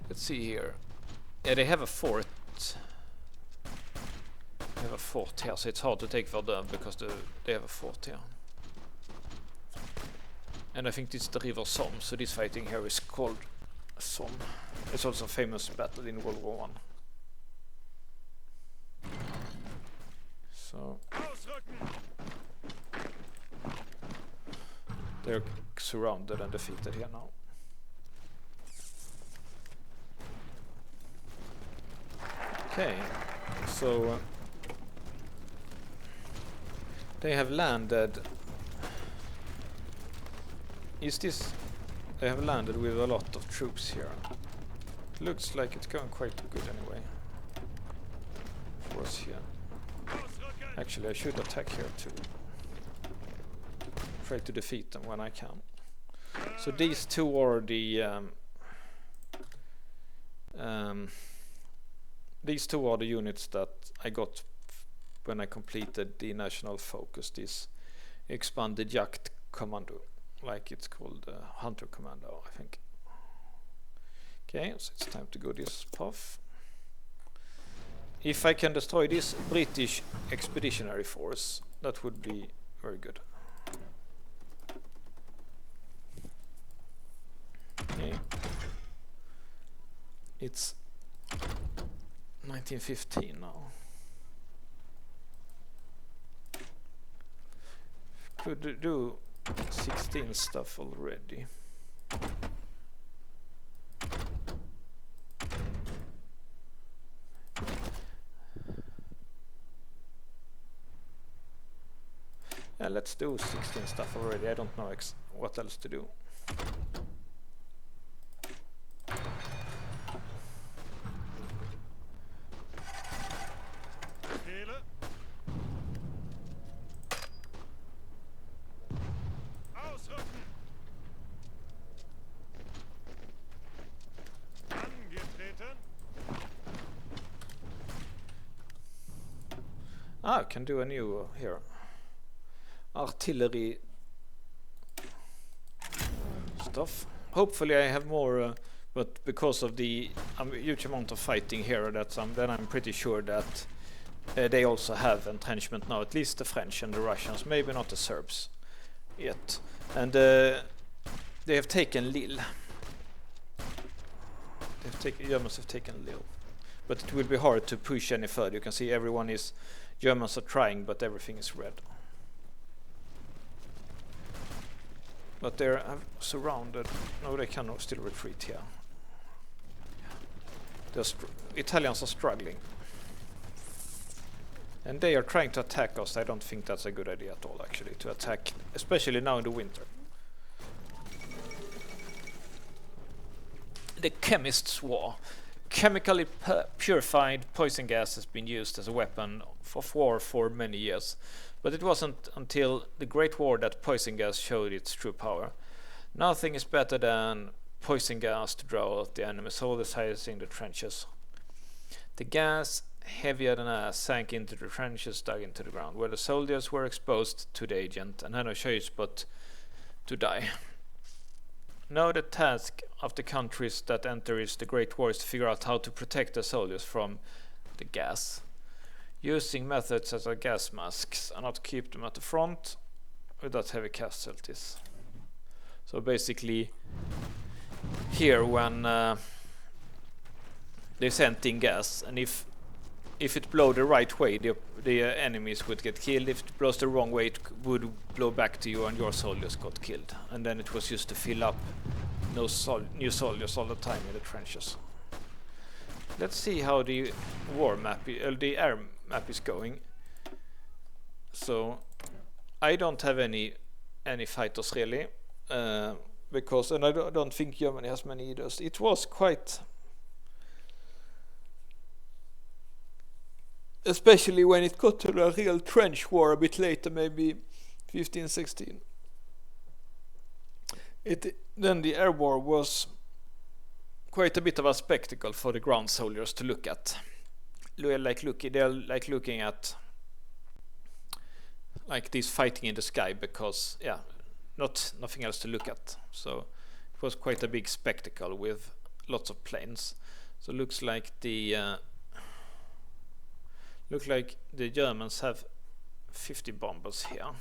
Let's see here. Yeah, they have a fort. They have a fort here, so it's hard to take Verdun because they have a fort here. And I think this is the River Somme, so this fighting here is called Somme. It's also a famous battle in World War I. So they're surrounded and defeated here now. Okay, so they have landed. They have landed with a lot of troops here. It looks like it's going quite good anyway. For us here. Actually, I should attack here too. Try to defeat them when I can. So these two are the units that I got when I completed the national focus, this expanded Jagd Commando, like it's called Hunter Commando, I think. Okay, so it's time to go this path. If I can destroy this British expeditionary force, that would be very good. Okay. It's 1915 now. Could do 16 stuff already. Yeah, let's do 16 stuff already. I don't know what else to do. I can do a new here. Artillery stuff. Hopefully I have more, but because of the huge amount of fighting here, then I'm pretty sure that they also have entrenchment now. At least the French and the Russians, maybe not the Serbs yet. And they have taken Lille. Germans have taken Lille, but it will be hard to push any further. You can see Germans are trying, but everything is red. But they're surrounded. No, they can still retreat here. Italians are struggling. And they are trying to attack us. I don't think that's a good idea at all, actually, to attack, especially now in the winter. The Chemist's War. Chemically purified poison gas has been used as a weapon of war for many years, but it wasn't until the Great War that poison gas showed its true power. Nothing is better than poison gas to draw out the enemy soldiers hiding in the trenches. The gas, heavier than air, sank into the trenches dug into the ground, where the soldiers were exposed to the agent and had no choice but to die. Now the task of the countries that enter the Great War is to figure out how to protect their soldiers from the gas, using methods such as gas masks and not keep them at the front without heavy casualties. So basically, here when they sent in gas, and if it blows the right way, the enemies would get killed. If it blows the wrong way, it would blow back to you and your soldiers got killed. And then it was used to fill up new soldiers all the time in the trenches. Let's see how the the air map is going. So I don't have any fighters really, and I don't think Germany has many either. It was quite, especially when it got to the real trench war a bit later, maybe 15, 16. Then the air war was quite a bit of a spectacle for the ground soldiers to look at. They're like looking at like this fighting in the sky because nothing else to look at. So it was quite a big spectacle with lots of planes. So looks like the Germans have 50 bombers here.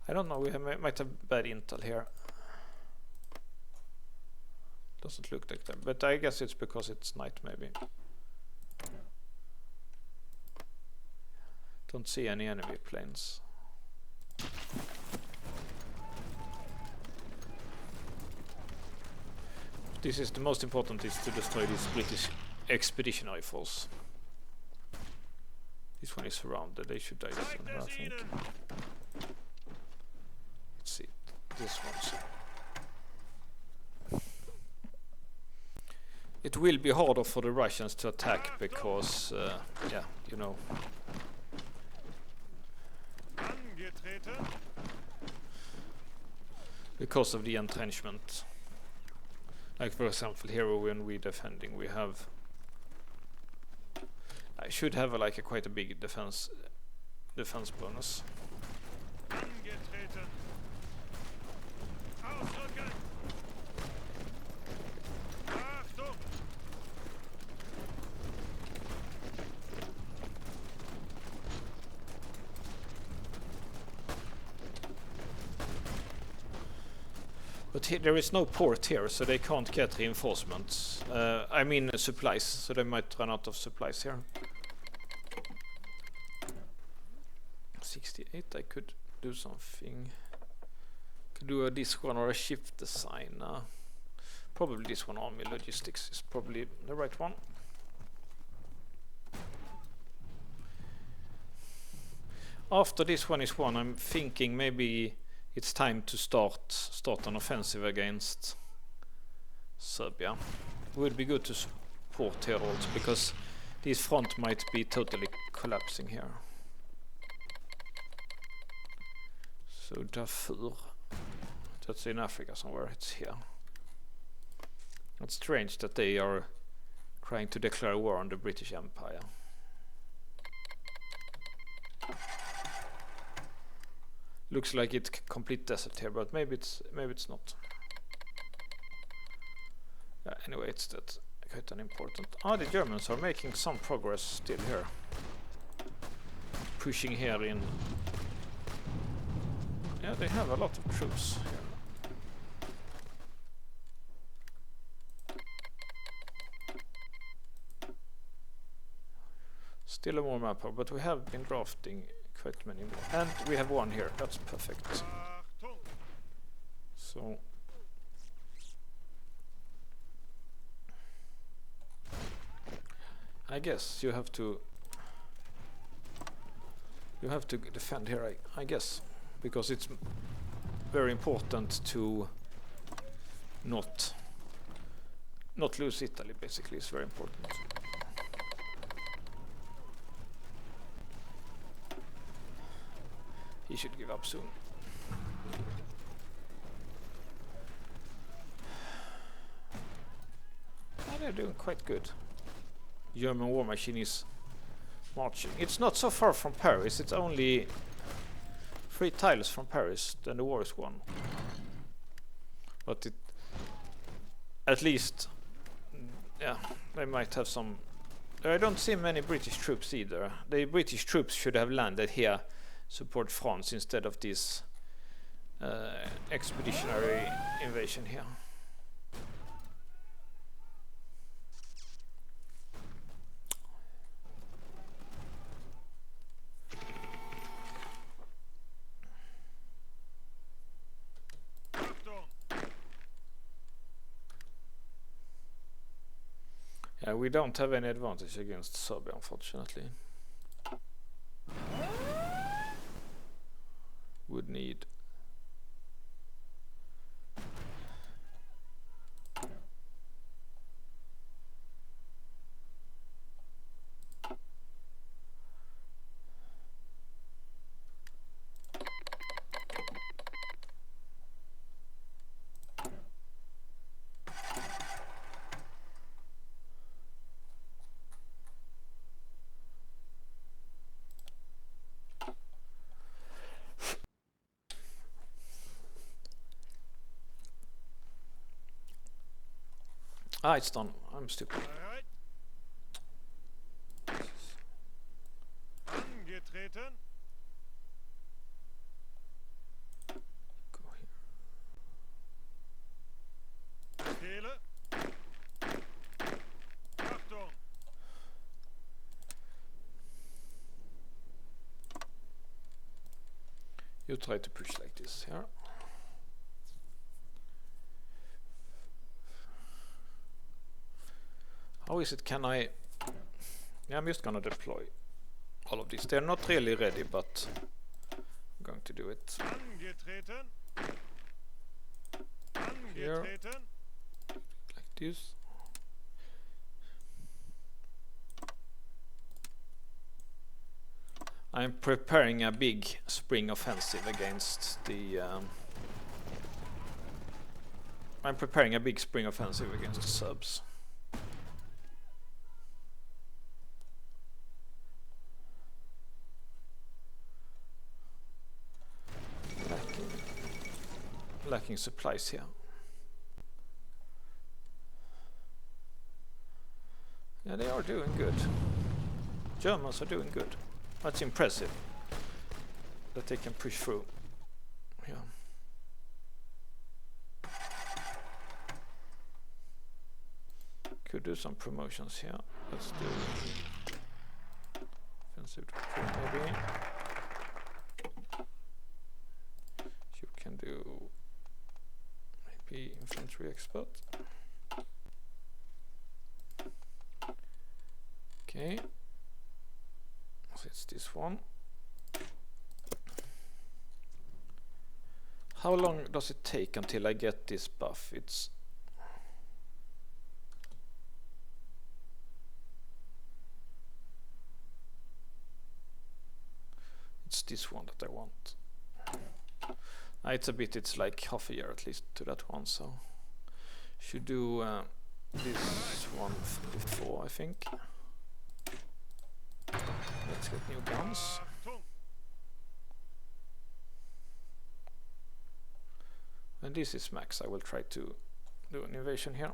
I don't know, we might have bad intel here. Doesn't look like that, but I guess it's because it's night maybe. Don't see any enemy planes. This is the most important, is to destroy this British expeditionary force. This one is surrounded, they should die this one, I think. Let's see, this one's... It will be harder for the Russians to attack because, you know. Because of the entrenchment. Like for example here when we're defending, we have... I should have quite a big defense bonus. But there is no port here, so they can't get reinforcements. I mean supplies, so they might run out of supplies here. 68, I could do something. Could do this one or a shift design. Probably this one, army logistics, is probably the right one. After this one is won, I'm thinking maybe it's time to start an offensive against Serbia. It would be good to support here also, because this front might be totally collapsing here. So Darfur, that's in Africa somewhere, it's here. It's strange that they are trying to declare war on the British Empire. Looks like it's complete desert here, but maybe it's not. Anyway, it's that quite unimportant. The Germans are making some progress still here. Pushing here in. Yeah, they have a lot of troops here. Still a more map, but we have been drafting quite many more. And we have one here, that's perfect. So I guess you have to defend here, I guess, because it's very important to not lose Italy, basically. It's very important. He should give up soon. They're doing quite good. German war machine is marching. It's not so far from Paris. It's only 3 tiles from Paris. Then the war is won. But it, at least, yeah, they might have some. I don't see many British troops either. The British troops should have landed here. Support France instead of this expeditionary invasion here. Yeah, we don't have any advantage against Serbia, unfortunately. Would need Ah, it's done. I'm stupid. Bereit? Angetreten. Go here. Befehle. Achtung. You try to push like this here. How is it? Can I? Yeah, I'm just gonna deploy all of these. They're not really ready, but I'm going to do it. Angetreten. Here. Angetreten. Like this. I'm preparing a big spring offensive against the. I'm preparing a big spring offensive against the subs. Lacking supplies here. Yeah, they are doing good. Germans are doing good. That's impressive that they can push through. Yeah. Could do some promotions here. Let's do offensive maybe. You can do maybe infantry expert. Okay. So it's this one. How long does it take until I get this buff? It's this one that I want. It's a bit, it's like half a year at least to that one, so should do this one before, I think. Let's get new guns. Achtung. And this is max. I will try to do an invasion here.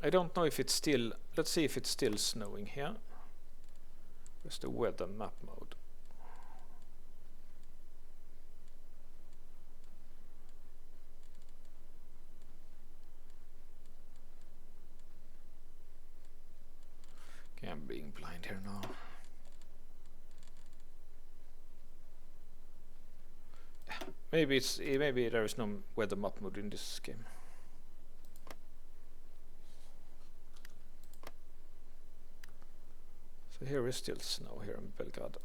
I don't know if it's still, let's see if it's still snowing here. Where's the weather map mode? Okay, I'm being blind here now. Maybe there is no weather map mode in this game. So here is still snow here in Belgrade.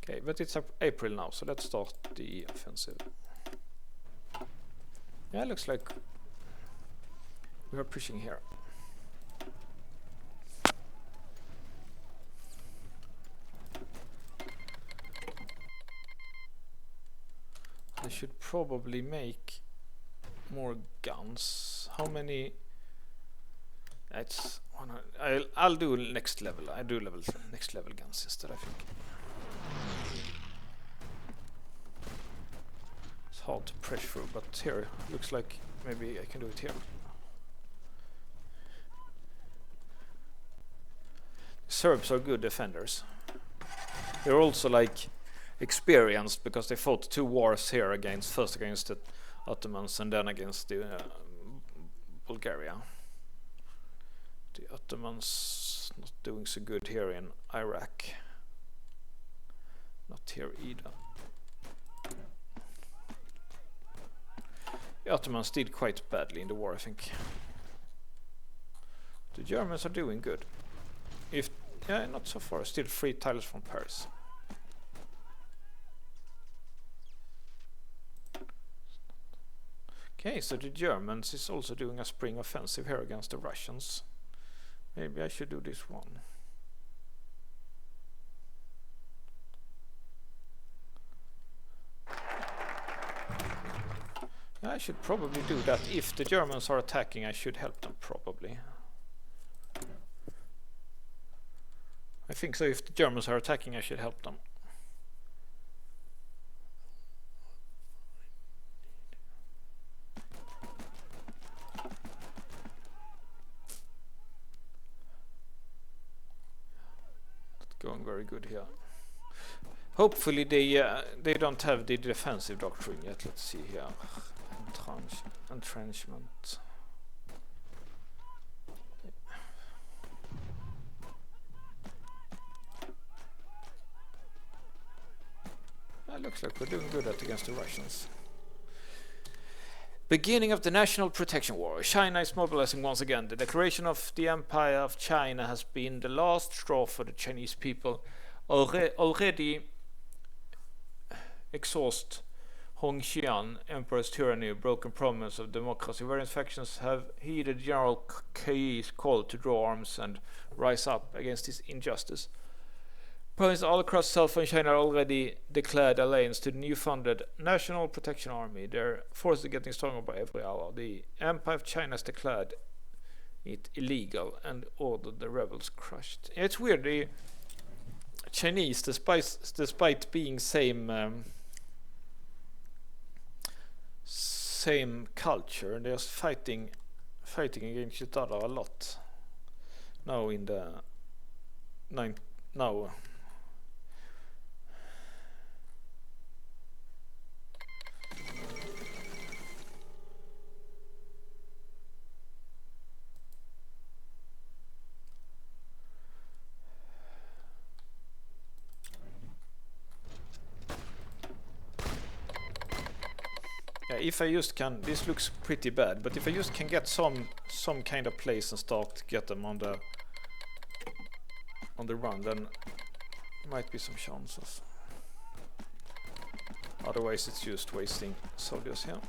Okay, but it's April now, so let's start the offensive. Yeah, looks like we are pushing here. I should probably make more guns. How many? It's 100. I'll do next level. I do next level guns instead, I think. It's hard to press through, but here looks like maybe I can do it here. Serbs are good defenders. They're also like experienced because they fought 2 wars here first against the Ottomans and then against the Bulgaria. The Ottomans not doing so good here in Iraq. Not here either. The Ottomans did quite badly in the war, I think. The Germans are doing good. Yeah, not so far. Still 3 tiles from Paris. Okay, so the Germans is also doing a spring offensive here against the Russians. Maybe I should do this one. Yeah, I should probably do that. If the Germans are attacking, I should help them probably. I think so. If the Germans are attacking, I should help them. looking very good here. Hopefully they don't have the defensive doctrine yet. Let's see here. Entrenchment. Looks like we're doing good against the Russians. Beginning of the National Protection War. China is mobilizing once again. The declaration of the Empire of China has been the last straw for the Chinese people. Already exhaust Hongxian Emperor's tyranny, broken promise of democracy. Various factions have heeded General Kei's call to draw arms and rise up against this injustice. Provinces all across southern China are already declared alliance to the new-founded National Protection Army. Their forces are getting stronger by every hour. The Empire of China has declared it illegal and ordered the rebels crushed. It's weird, the Chinese, despite being same culture, they're fighting against each other a lot. Now in the now. If I just can, this looks pretty bad, but if I just can get some kind of place and start to get them on the run, then might be some chances. Otherwise it's just wasting soldiers here.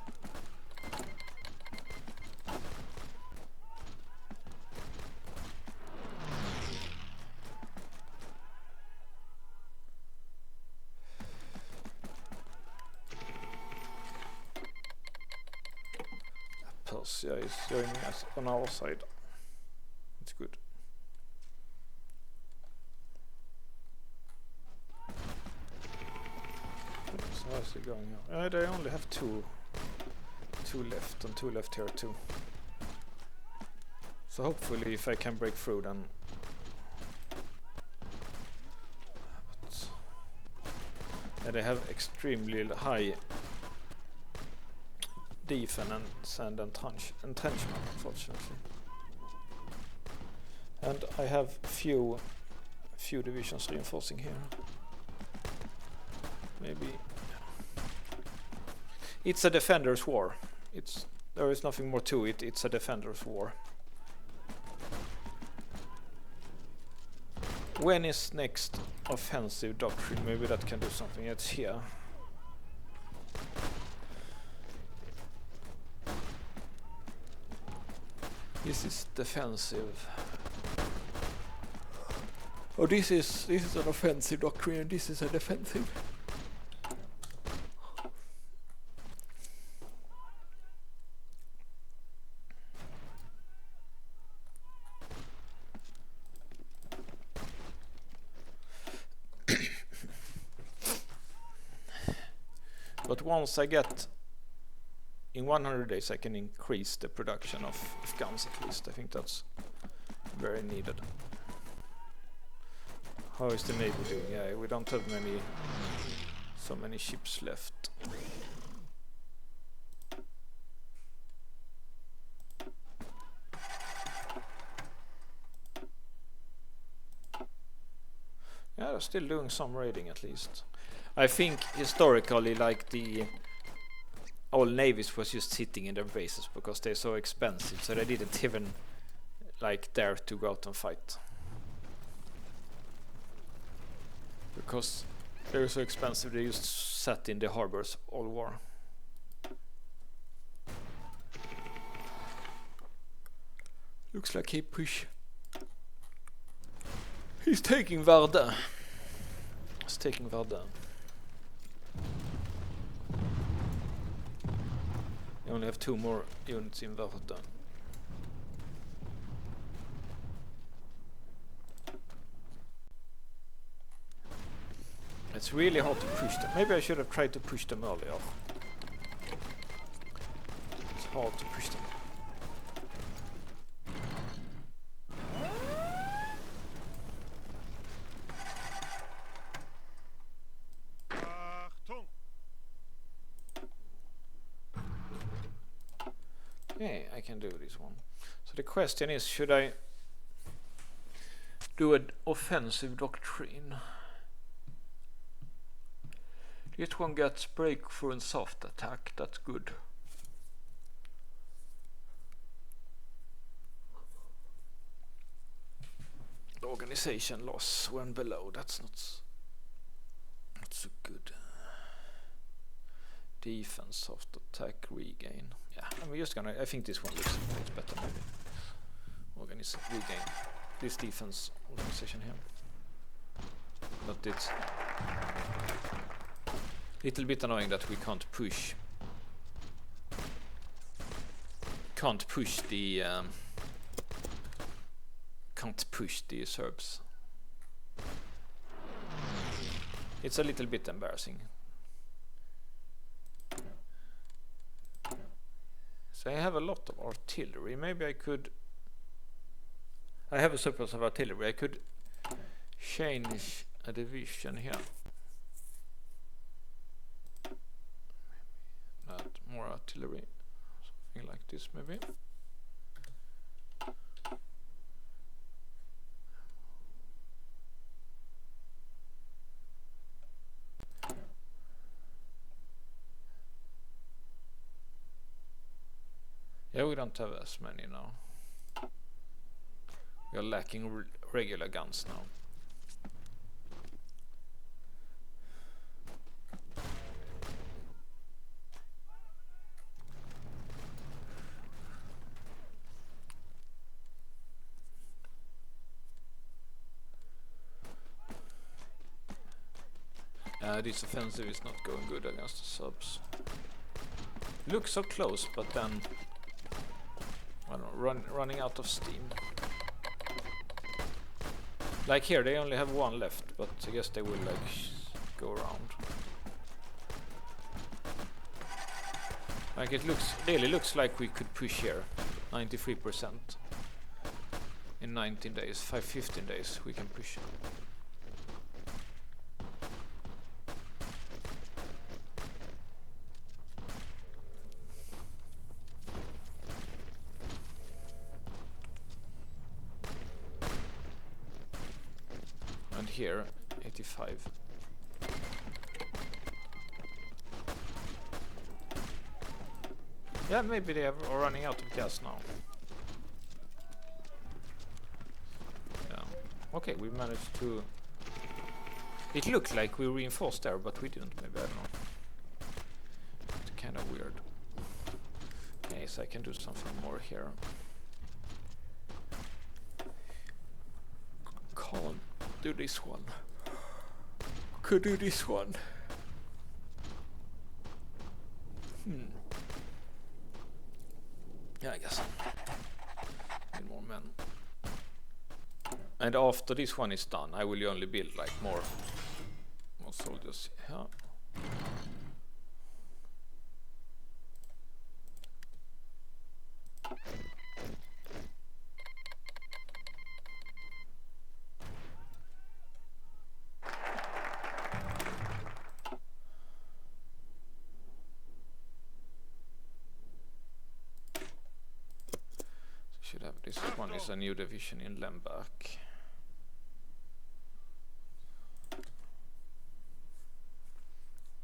Persia is joining us on our side. It's good. So how's it going here? They only have two left, and two left here too. So hopefully if I can break through, then they have extremely high defense and entrenchment, unfortunately. And I have few divisions reinforcing here. Maybe it's a defender's war. There is nothing more to it. It's a defender's war. When is next offensive doctrine? Maybe that can do something. It's here. This is defensive. Oh, this is an offensive doctrine, and this is a defensive. But once I get in 100 days, I can increase the production of guns at least. I think that's very needed. How is the Navy doing? Yeah, we don't have so many ships left. Yeah, they're still doing some raiding at least. I think historically, like all navies was just sitting in their bases because they're so expensive, so they didn't even dare to go out and fight. Because they were so expensive, they just sat in the harbors all war. Looks like he's taking Verdun. He's taking Verdun. You only have 2 more units in Verdun. It's really hard to push them. Maybe I should have tried to push them earlier. It's hard to push them. Okay, I can do this one. So the question is, should I do an offensive doctrine? This one gets breakthrough and soft attack, that's good. The organization loss when below, that's not so good. Defense, soft attack, regain. Yeah, I'm just gonna, I think this one looks better maybe. Regain. This defense organization here. But it's little bit annoying that we can't push the Serbs. It's a little bit embarrassing. So I have a lot of artillery. Maybe I have a surplus of artillery. I could change a division here. Add more artillery. Something like this maybe. Yeah, we don't have as many now. We are lacking regular guns now. This offensive is not going good against the subs. Looks so close, but then I don't know, running out of steam. Like here, they only have one left, but I guess they will like go around. Like it really looks like we could push here, 93%. In 19 days, 15 days we can push. And here, 85. Yeah, maybe they are running out of gas now. Yeah. Okay, we managed to... It looked like we reinforced there, but we didn't, maybe, I don't know. It's kind of weird. Okay, so I can do something more here. Can't do this one. Could do this one. Yeah, I guess. Need more men. And after this one is done, I will only build like more soldiers. Yeah. Should have this one is a new division in Lemberg.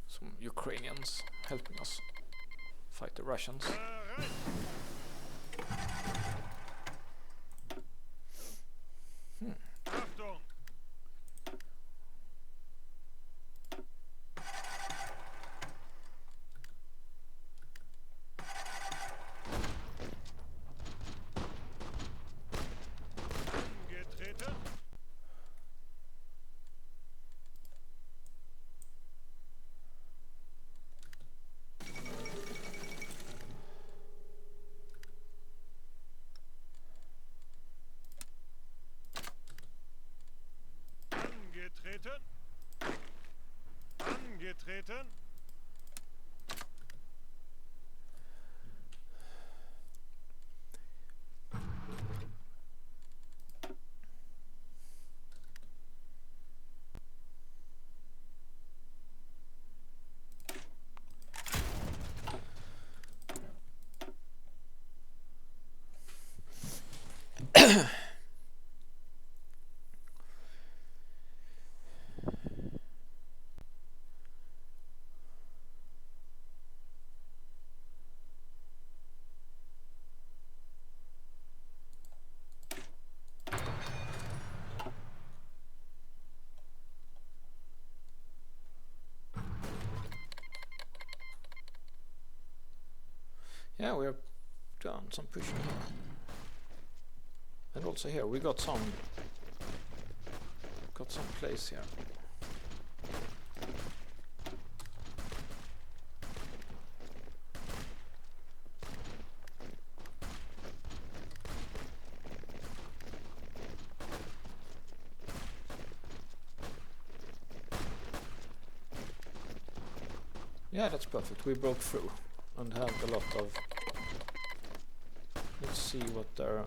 Some Ukrainians helping us fight the Russians. Achtung! Getreten! Yeah, we have done some pushing here. And also here we got some place here. Yeah, that's perfect. We broke through and have a lot of... Let's see what they're...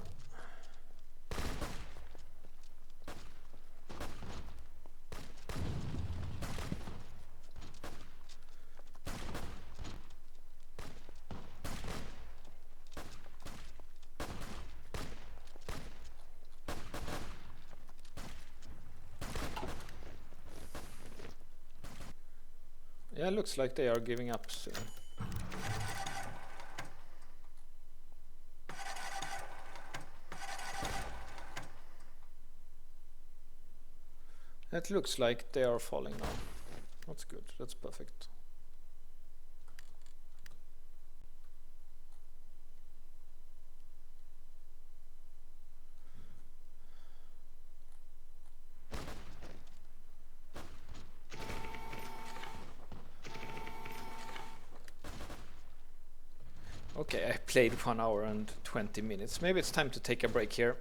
Yeah, it looks like they are giving up soon. It looks like they are falling now. That's good. That's perfect. Okay, I played 1 hour and 20 minutes. Maybe it's time to take a break here.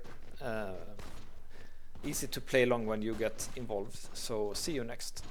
Easy to play along when you get involved. So see you next.